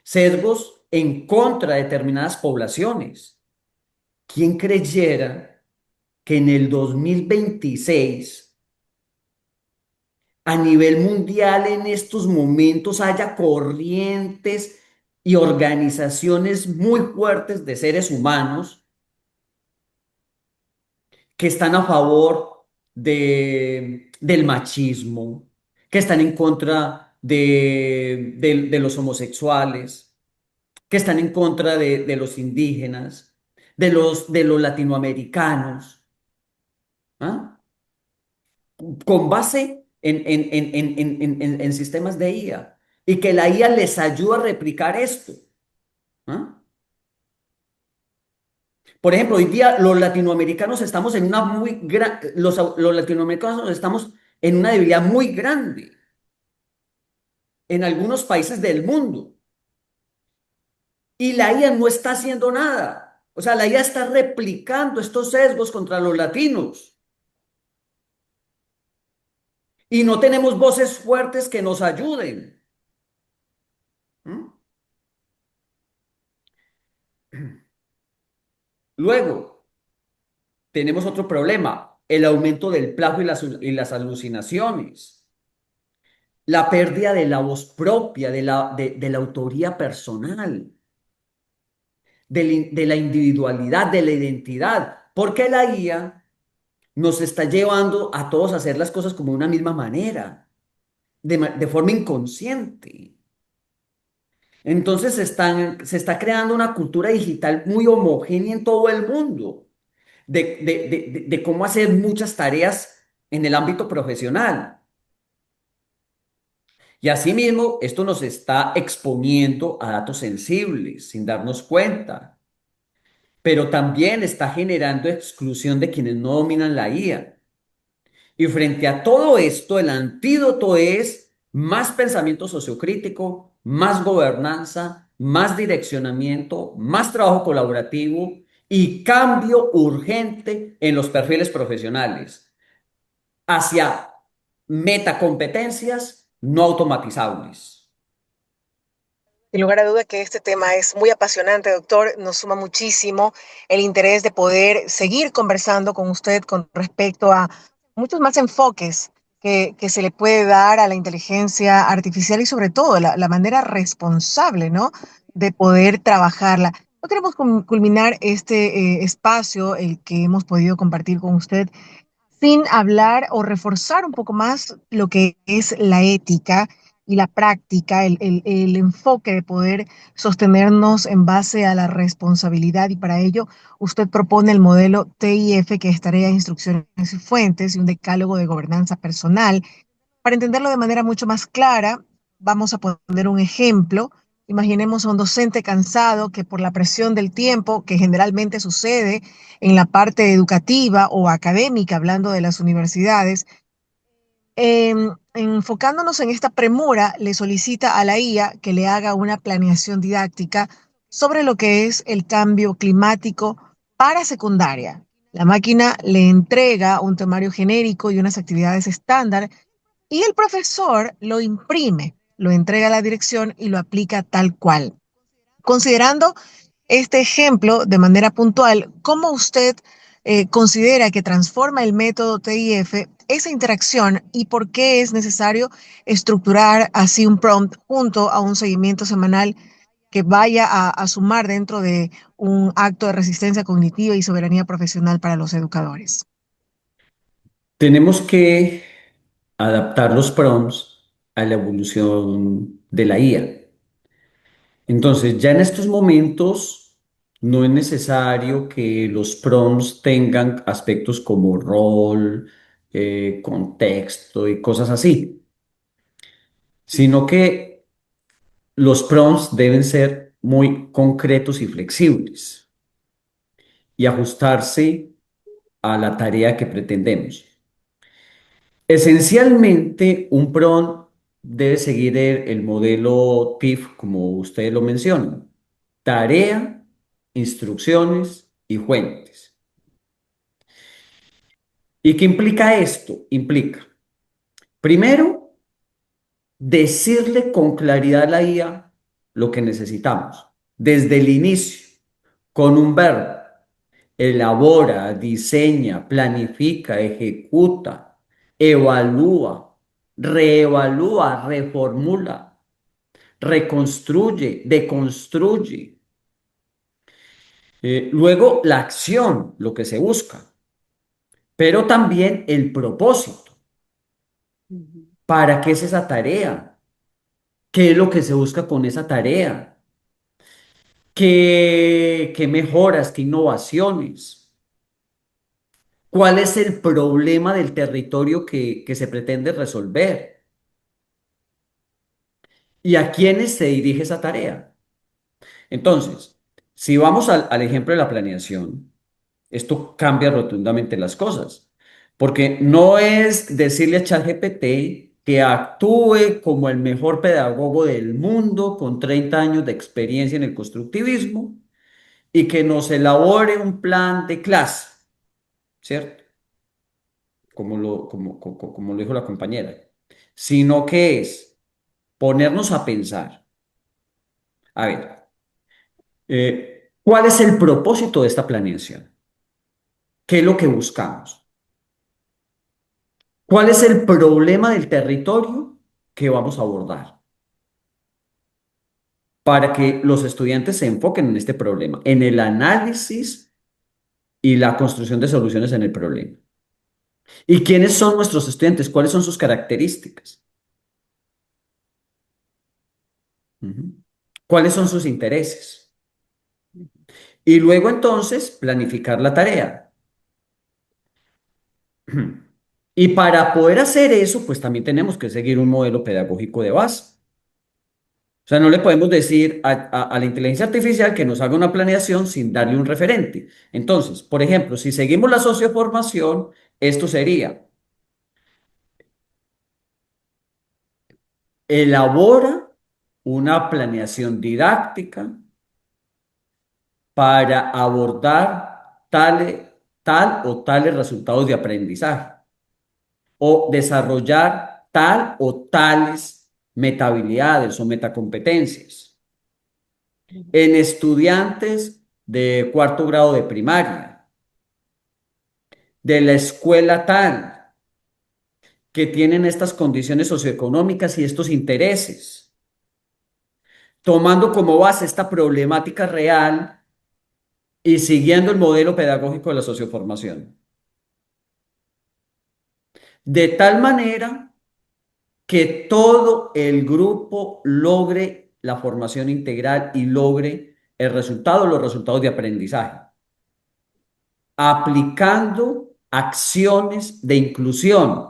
Sesgos en contra de determinadas poblaciones. ¿Quién creyera que en el 2026 a nivel mundial en estos momentos haya corrientes y organizaciones muy fuertes de seres humanos que están a favor del machismo, que están en contra de los homosexuales, que están en contra de los indígenas, de los latinoamericanos, ¿ah? Con base en sistemas de IA y que la IA les ayuda a replicar esto, ¿ah? Por ejemplo, hoy día los latinoamericanos estamos en una los latinoamericanos estamos en una debilidad muy grande en algunos países del mundo y la IA no está haciendo nada. O sea, la IA está replicando estos sesgos contra los latinos y no tenemos voces fuertes que nos ayuden. ¿Mm? Luego, tenemos otro problema, el aumento del plagio y las alucinaciones, la pérdida de la voz propia, de la autoría personal, de la individualidad, de la identidad, porque la IA nos está llevando a todos a hacer las cosas como de una misma manera, de forma inconsciente. Entonces se está creando una cultura digital muy homogénea en todo el mundo, de cómo hacer muchas tareas en el ámbito profesional. Y asimismo, esto nos está exponiendo a datos sensibles sin darnos cuenta, pero también está generando exclusión de quienes no dominan la IA. Y frente a todo esto, el antídoto es más pensamiento sociocrítico, más gobernanza, más direccionamiento, más trabajo colaborativo y cambio urgente en los perfiles profesionales hacia metacompetencias no automatizables. Sin lugar a duda que este tema es muy apasionante, doctor. Nos suma muchísimo el interés de poder seguir conversando con usted con respecto a muchos más enfoques que se le puede dar a la inteligencia artificial y sobre todo la manera responsable, ¿no? De poder trabajarla. No queremos culminar este espacio, el que hemos podido compartir con usted, sin hablar o reforzar un poco más lo que es la ética y la práctica, el enfoque de poder sostenernos en base a la responsabilidad. Y para ello, usted propone el modelo TIF, que es Tarea, Instrucciones y Fuentes, y un decálogo de gobernanza personal. Para entenderlo de manera mucho más clara, vamos a poner un ejemplo. Imaginemos a un docente cansado que por la presión del tiempo, que generalmente sucede en la parte educativa o académica, hablando de las universidades, enfocándonos en esta premura, le solicita a la IA que le haga una planeación didáctica sobre lo que es el cambio climático para secundaria. La máquina le entrega un temario genérico y unas actividades estándar y el profesor lo imprime, lo entrega a la dirección y lo aplica tal cual. Considerando este ejemplo de manera puntual, ¿cómo usted considera que transforma el método TIF esa interacción y por qué es necesario estructurar así un prompt junto a un seguimiento semanal que vaya a sumar dentro de un acto de resistencia cognitiva y soberanía profesional para los educadores? Tenemos que adaptar los prompts a la evolución de la IA. Entonces, ya en estos momentos no es necesario que los prompts tengan aspectos como rol, contexto y cosas así. sino que los prompts deben ser muy concretos y flexibles y ajustarse a la tarea que pretendemos. Esencialmente, un prompt debe seguir el modelo TIF, como ustedes lo mencionan: tarea, instrucciones y fuentes. ¿Y qué implica esto? Implica, primero, decirle con claridad a la IA lo que necesitamos, desde el inicio, con un verbo: elabora, diseña, planifica, ejecuta, evalúa, reevalúa, reformula, reconstruye, deconstruye. Luego, la acción, lo que se busca, pero también el propósito. ¿Para qué es esa tarea? ¿Qué es lo que se busca con esa tarea? ¿Qué mejoras, qué innovaciones? ¿Cuál es el problema del territorio que se pretende resolver? ¿Y a quiénes se dirige esa tarea? Entonces, si vamos al ejemplo de la planeación, esto cambia rotundamente las cosas, porque no es decirle a ChatGPT que actúe como el mejor pedagogo del mundo con 30 años de experiencia en el constructivismo y que nos elabore un plan de clase, ¿cierto? Como lo dijo la compañera, sino que es ponernos a pensar, a ver, ¿cuál es el propósito de esta planeación? ¿Qué es lo que buscamos? ¿Cuál es el problema del territorio que vamos a abordar? Para que los estudiantes se enfoquen en este problema, en el análisis y la construcción de soluciones en el problema. ¿Y quiénes son nuestros estudiantes? ¿Cuáles son sus características? Ujú. ¿Cuáles son sus intereses? Y luego entonces planificar la tarea. Y para poder hacer eso, pues también tenemos que seguir un modelo pedagógico de base. O sea, no le podemos decir a la inteligencia artificial que nos haga una planeación sin darle un referente. Entonces, por ejemplo, si seguimos la socioformación, esto sería: elabora una planeación didáctica para abordar tal o tales resultados de aprendizaje, o desarrollar tal o tales metahabilidades o metacompetencias en estudiantes de cuarto grado de primaria, de la escuela tal, que tienen estas condiciones socioeconómicas y estos intereses, tomando como base esta problemática real y siguiendo el modelo pedagógico de la socioformación. De tal manera que todo el grupo logre la formación integral y logre los resultados de aprendizaje, aplicando acciones de inclusión.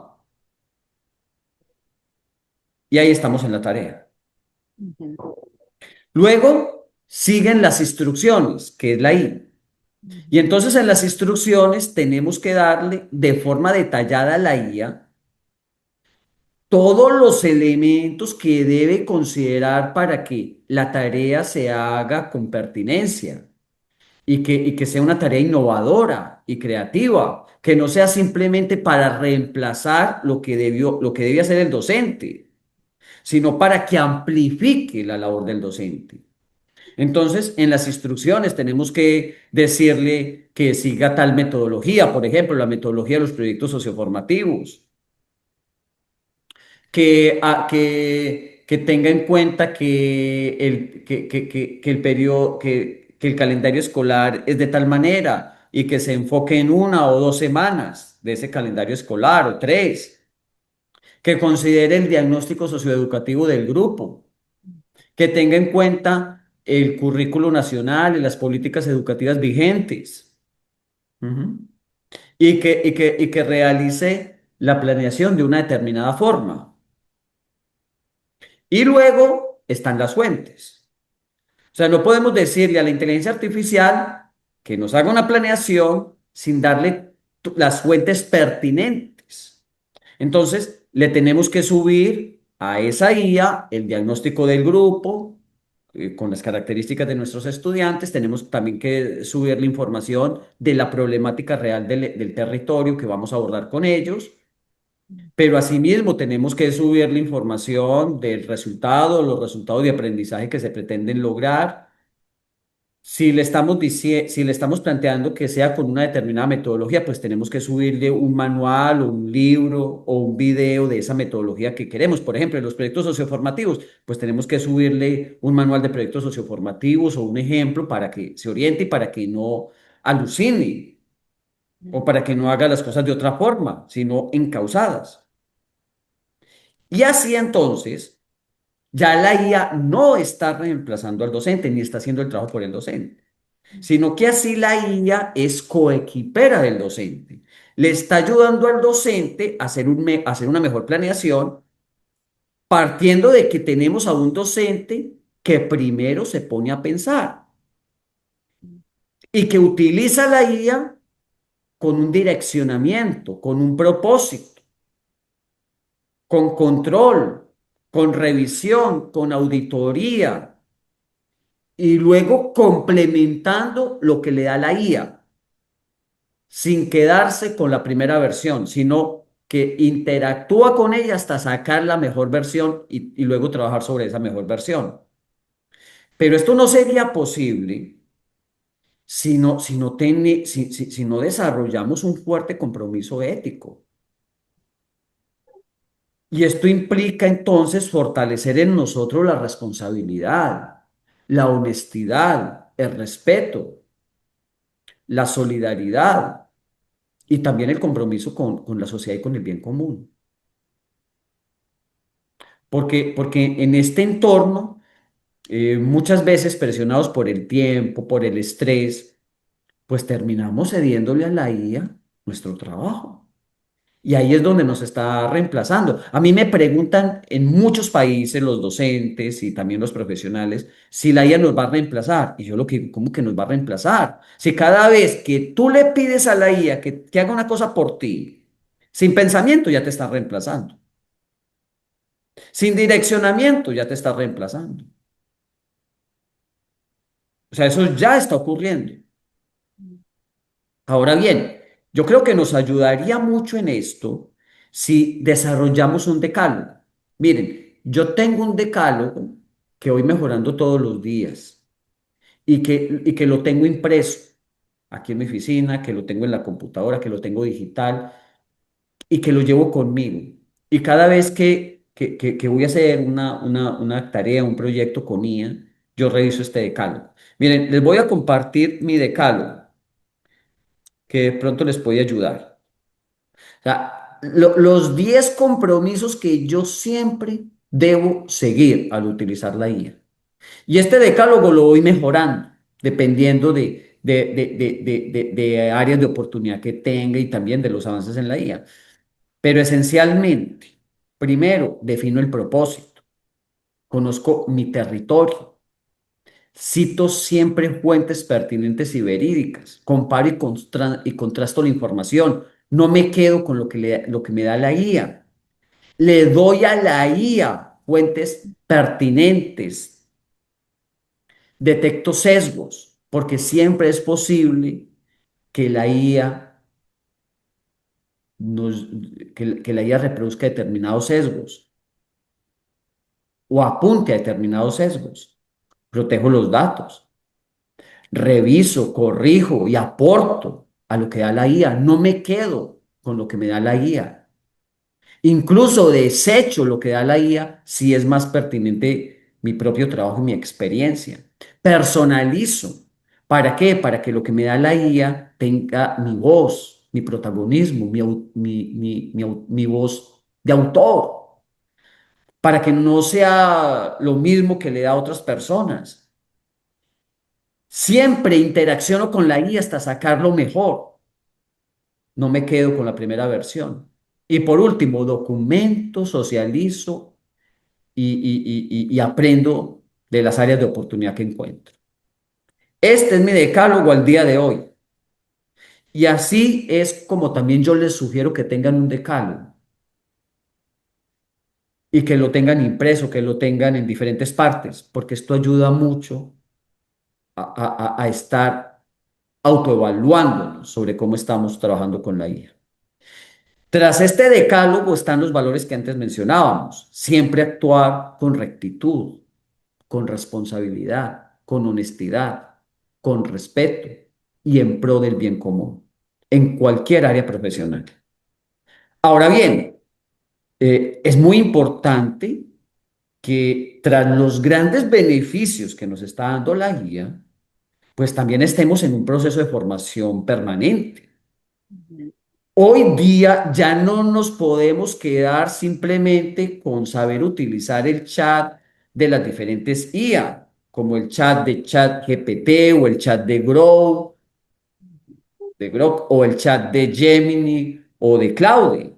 Y ahí estamos en la tarea. Luego siguen las instrucciones, que es la I. Y entonces en las instrucciones tenemos que darle de forma detallada a la IA todos los elementos que debe considerar para que la tarea se haga con pertinencia y que sea una tarea innovadora y creativa, que no sea simplemente para reemplazar lo que debía hacer el docente, sino para que amplifique la labor del docente. Entonces, en las instrucciones tenemos que decirle que siga tal metodología, por ejemplo, la metodología de los proyectos socioformativos, que tenga en cuenta que el periodo, que el calendario escolar es de tal manera y que se enfoque en 1 o 2 semanas de ese calendario escolar o 3, que considere el diagnóstico socioeducativo del grupo, que tenga en cuenta el currículo nacional y las políticas educativas vigentes. Ujú. Y que realice la planeación de una determinada forma. Y luego están las fuentes. O sea, no podemos decirle a la inteligencia artificial que nos haga una planeación sin darle las fuentes pertinentes. Entonces, le tenemos que subir a esa IA el diagnóstico del grupo, con las características de nuestros estudiantes. Tenemos también que subir la información de la problemática real del territorio que vamos a abordar con ellos. Pero asimismo tenemos que subir la información del resultado, los resultados de aprendizaje que se pretenden lograr. Si le estamos planteando que sea con una determinada metodología, pues tenemos que subirle un manual o un libro o un video de esa metodología que queremos. Por ejemplo, en los proyectos socioformativos, pues tenemos que subirle un manual de proyectos socioformativos o un ejemplo para que se oriente y para que no alucine o para que no haga las cosas de otra forma, sino encausadas. Y así entonces, ya la IA no está reemplazando al docente ni está haciendo el trabajo por el docente, sino que así la IA es coequipera del docente. Le está ayudando al docente a a hacer una mejor planeación, partiendo de que tenemos a un docente que primero se pone a pensar y que utiliza la IA con un direccionamiento, con un propósito, con control, con revisión, con auditoría y luego complementando lo que le da la IA, sin quedarse con la primera versión, sino que interactúa con ella hasta sacar la mejor versión y luego trabajar sobre esa mejor versión. Pero esto no sería posible si no desarrollamos un fuerte compromiso ético. Y esto implica entonces fortalecer en nosotros la responsabilidad, la honestidad, el respeto, la solidaridad y también el compromiso con la sociedad y con el bien común. Porque en este entorno, muchas veces presionados por el tiempo, por el estrés, pues terminamos cediéndole a la IA nuestro trabajo. Y ahí es donde nos está reemplazando. A mí me preguntan en muchos países los docentes y también los profesionales si la IA nos va a reemplazar. Y yo lo que digo, ¿cómo que nos va a reemplazar? Si cada vez que tú le pides a la IA que haga una cosa por ti, sin pensamiento ya te está reemplazando. Sin direccionamiento ya te está reemplazando. O sea, eso ya está ocurriendo. Ahora bien, yo creo que nos ayudaría mucho en esto si desarrollamos un decálogo. Miren, yo tengo un decálogo que voy mejorando todos los días y que lo tengo impreso aquí en mi oficina, que lo tengo en la computadora, que lo tengo digital y que lo llevo conmigo. Y cada vez que voy a hacer una tarea, un proyecto con IA, yo reviso este decálogo. Miren, les voy a compartir mi decálogo, que de pronto les puede ayudar. O sea, los 10 compromisos que yo siempre debo seguir al utilizar la IA. Y este decálogo lo voy mejorando dependiendo de áreas de oportunidad que tenga y también de los avances en la IA. Pero esencialmente, primero, defino el propósito, conozco mi territorio, cito siempre fuentes pertinentes y verídicas, comparo y contrasto la información, no me quedo con lo que me da la IA, le doy a la IA fuentes pertinentes, detecto sesgos, porque siempre es posible que la IA nos, que la IA reproduzca determinados sesgos o apunte a determinados sesgos. Protejo los datos, reviso, corrijo y aporto a lo que da la IA. No me quedo con lo que me da la IA. Incluso desecho lo que da la IA si es más pertinente mi propio trabajo y mi experiencia. Personalizo. ¿Para qué? Para que lo que me da la IA tenga mi voz, mi protagonismo, mi voz de autor. Para que no sea lo mismo que le da a otras personas. Siempre interacciono con la guía hasta sacarlo mejor. No me quedo con la primera versión. Y por último, documento, socializo y aprendo de las áreas de oportunidad que encuentro. Este es mi decálogo al día de hoy. Y así es como también yo les sugiero que tengan un decálogo y que lo tengan impreso, que lo tengan en diferentes partes, porque esto ayuda mucho a estar autoevaluándonos sobre cómo estamos trabajando con la IA. Tras este decálogo están los valores que antes mencionábamos. Siempre actuar con rectitud, con responsabilidad, con honestidad, con respeto y en pro del bien común, en cualquier área profesional. Ahora bien, es muy importante que tras los grandes beneficios que nos está dando la guía, pues también estemos en un proceso de formación permanente. Hoy día ya no nos podemos quedar simplemente con saber utilizar el chat de las diferentes IA, como el chat de ChatGPT o el chat de Grok o el chat de Gemini o de Claude,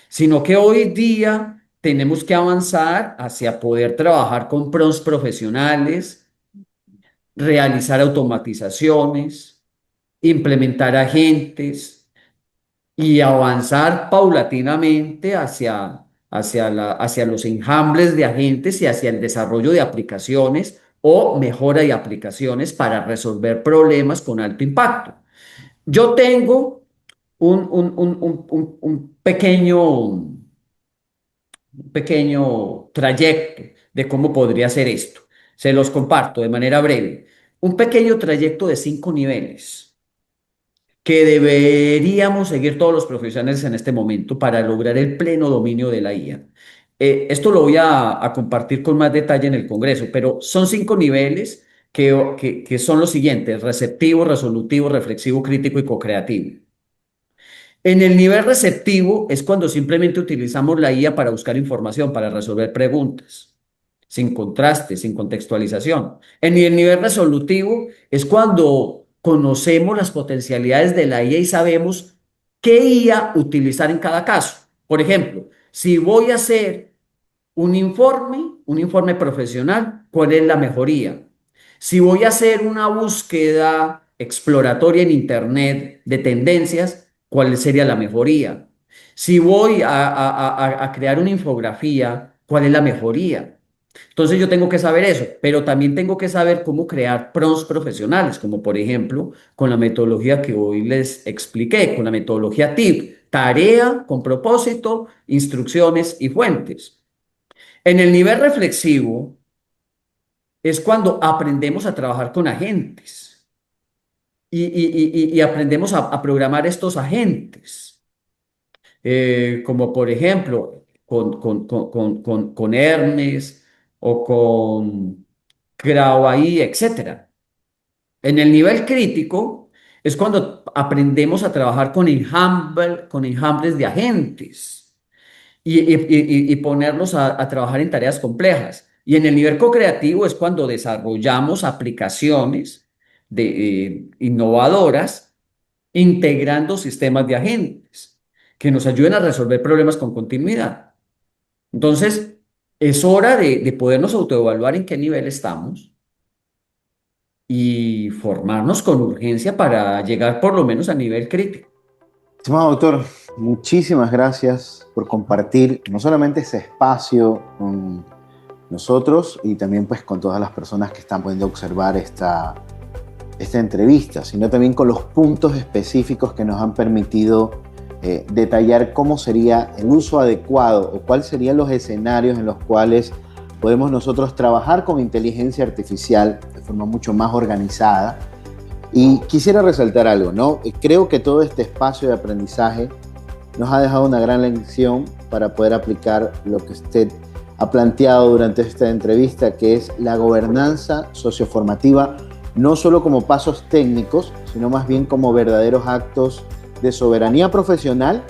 sino que hoy día tenemos que avanzar hacia poder trabajar con prompts profesionales, realizar automatizaciones, implementar agentes y avanzar paulatinamente hacia los enjambres de agentes y hacia el desarrollo de aplicaciones o mejora de aplicaciones para resolver problemas con alto impacto. Yo tengo un pequeño trayecto de cómo podría ser esto. Se los comparto de manera breve. Un pequeño trayecto de 5 niveles que deberíamos seguir todos los profesionales en este momento para lograr el pleno dominio de la IA. Esto lo voy a compartir con más detalle en el Congreso, pero son 5 niveles que son los siguientes: receptivo, resolutivo, reflexivo, crítico y co-creativo. En el nivel receptivo es cuando simplemente utilizamos la IA para buscar información, para resolver preguntas, sin contraste, sin contextualización. En el nivel resolutivo es cuando conocemos las potencialidades de la IA y sabemos qué IA utilizar en cada caso. Por ejemplo, si voy a hacer un informe profesional, ¿cuál es la mejoría? Si voy a hacer una búsqueda exploratoria en Internet de tendencias, ¿cuál sería la mejoría? Si voy a crear una infografía, ¿cuál es la mejoría? Entonces yo tengo que saber eso, pero también tengo que saber cómo crear prompts profesionales, como por ejemplo con la metodología que hoy les expliqué, con la metodología TIP, tarea con propósito, instrucciones y fuentes. En el nivel reflexivo es cuando aprendemos a trabajar con agentes y aprendemos a programar estos agentes, como por ejemplo con Hermes o con Grauai, etc. En el nivel crítico es cuando aprendemos a trabajar con enjambres de agentes y ponerlos a trabajar en tareas complejas. Y en el nivel co-creativo es cuando desarrollamos aplicaciones innovadoras integrando sistemas de agentes que nos ayuden a resolver problemas con continuidad. Entonces, es hora de podernos autoevaluar en qué nivel estamos y formarnos con urgencia para llegar por lo menos a nivel crítico. Estimado doctor, muchísimas gracias por compartir no solamente ese espacio con nosotros y también pues con todas las personas que están pudiendo observar esta entrevista, sino también con los puntos específicos que nos han permitido detallar cómo sería el uso adecuado o cuáles serían los escenarios en los cuales podemos nosotros trabajar con inteligencia artificial de forma mucho más organizada. Y quisiera resaltar algo, ¿no? Creo que todo este espacio de aprendizaje nos ha dejado una gran lección para poder aplicar lo que usted ha planteado durante esta entrevista, que es la gobernanza socioformativa, no solo como pasos técnicos, sino más bien como verdaderos actos de soberanía profesional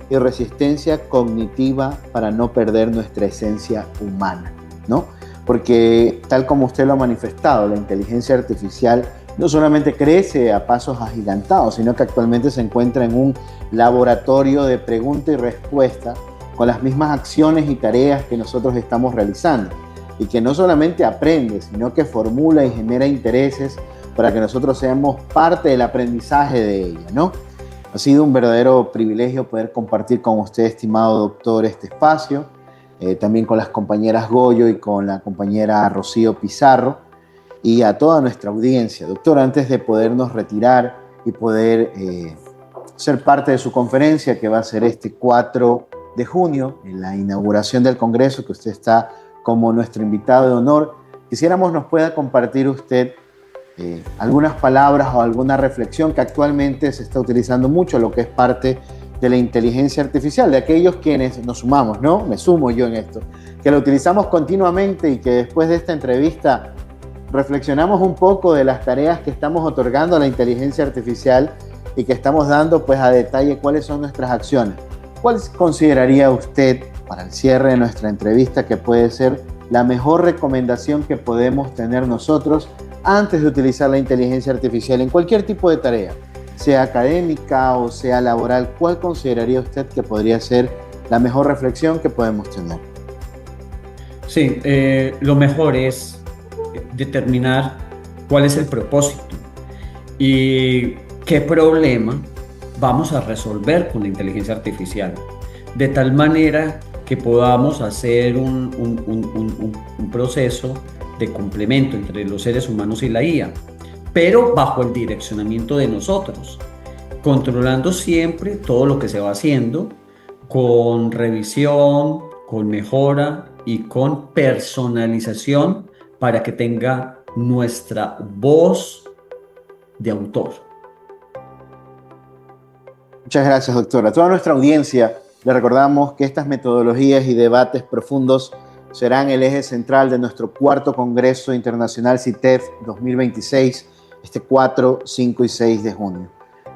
y resistencia cognitiva para no perder nuestra esencia humana, ¿no? Porque tal como usted lo ha manifestado, la inteligencia artificial no solamente crece a pasos agigantados, sino que actualmente se encuentra en un laboratorio de pregunta y respuesta con las mismas acciones y tareas que nosotros estamos realizando, y que no solamente aprende, sino que formula y genera intereses para que nosotros seamos parte del aprendizaje de ella, ¿no? Ha sido un verdadero privilegio poder compartir con usted, estimado doctor, este espacio, también con las compañeras Goyo y con la compañera Rocío Pizarro, y a toda nuestra audiencia. Doctor, antes de podernos retirar y poder ser parte de su conferencia, que va a ser este 4 de junio, en la inauguración del Congreso, que usted está como nuestro invitado de honor, quisiéramos nos pueda compartir usted algunas palabras o alguna reflexión que actualmente se está utilizando mucho, lo que es parte de la inteligencia artificial, de aquellos quienes nos sumamos, ¿no? Me sumo yo en esto, que lo utilizamos continuamente y que después de esta entrevista reflexionamos un poco de las tareas que estamos otorgando a la inteligencia artificial y que estamos dando pues a detalle cuáles son nuestras acciones. ¿Cuál consideraría usted, para el cierre de nuestra entrevista, que puede ser la mejor recomendación que podemos tener nosotros antes de utilizar la inteligencia artificial en cualquier tipo de tarea, sea académica o sea laboral? ¿Cuál consideraría usted que podría ser la mejor reflexión que podemos tener? Sí, lo mejor es determinar cuál es el propósito y qué problema vamos a resolver con la inteligencia artificial, de tal manera que podamos hacer un proceso de complemento entre los seres humanos y la IA, pero bajo el direccionamiento de nosotros, controlando siempre todo lo que se va haciendo, con revisión, con mejora y con personalización para que tenga nuestra voz de autor. Muchas gracias, doctora. A toda nuestra audiencia le recordamos que estas metodologías y debates profundos serán el eje central de nuestro 4º Congreso Internacional CITEF 2026, este 4, 5 y 6 de junio.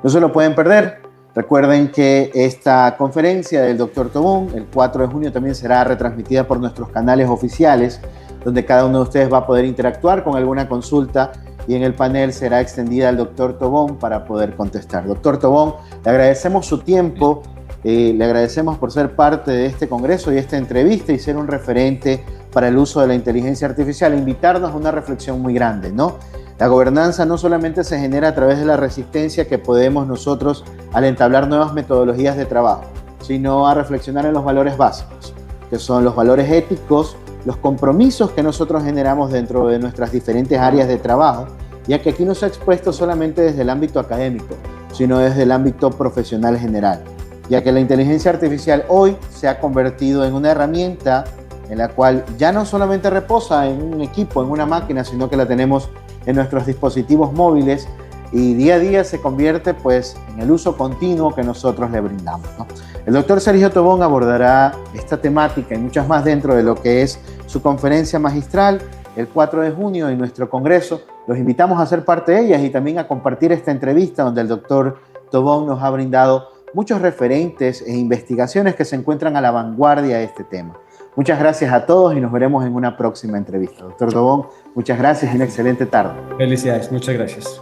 No se lo pueden perder. Recuerden que esta conferencia del doctor Tobón, el 4 de junio, también será retransmitida por nuestros canales oficiales, donde cada uno de ustedes va a poder interactuar con alguna consulta, y en el panel será extendida al doctor Tobón para poder contestar. Doctor Tobón, le agradecemos su tiempo, le agradecemos por ser parte de este congreso y esta entrevista y ser un referente para el uso de la inteligencia artificial, invitarnos a una reflexión muy grande, ¿no? La gobernanza no solamente se genera a través de la resistencia que podemos nosotros al entablar nuevas metodologías de trabajo, sino a reflexionar en los valores básicos, que son los valores éticos, los compromisos que nosotros generamos dentro de nuestras diferentes áreas de trabajo, ya que aquí no se ha expuesto solamente desde el ámbito académico, sino desde el ámbito profesional general, ya que la inteligencia artificial hoy se ha convertido en una herramienta en la cual ya no solamente reposa en un equipo, en una máquina, sino que la tenemos en nuestros dispositivos móviles y día a día se convierte pues en el uso continuo que nosotros le brindamos, ¿no? El doctor Sergio Tobón abordará esta temática y muchas más dentro de lo que es su conferencia magistral el 4 de junio en nuestro congreso. Los invitamos a ser parte de ellas y también a compartir esta entrevista donde el doctor Tobón nos ha brindado muchos referentes e investigaciones que se encuentran a la vanguardia de este tema. Muchas gracias a todos y nos veremos en una próxima entrevista. Doctor Tobón, muchas gracias y una excelente tarde. Felicidades, muchas gracias.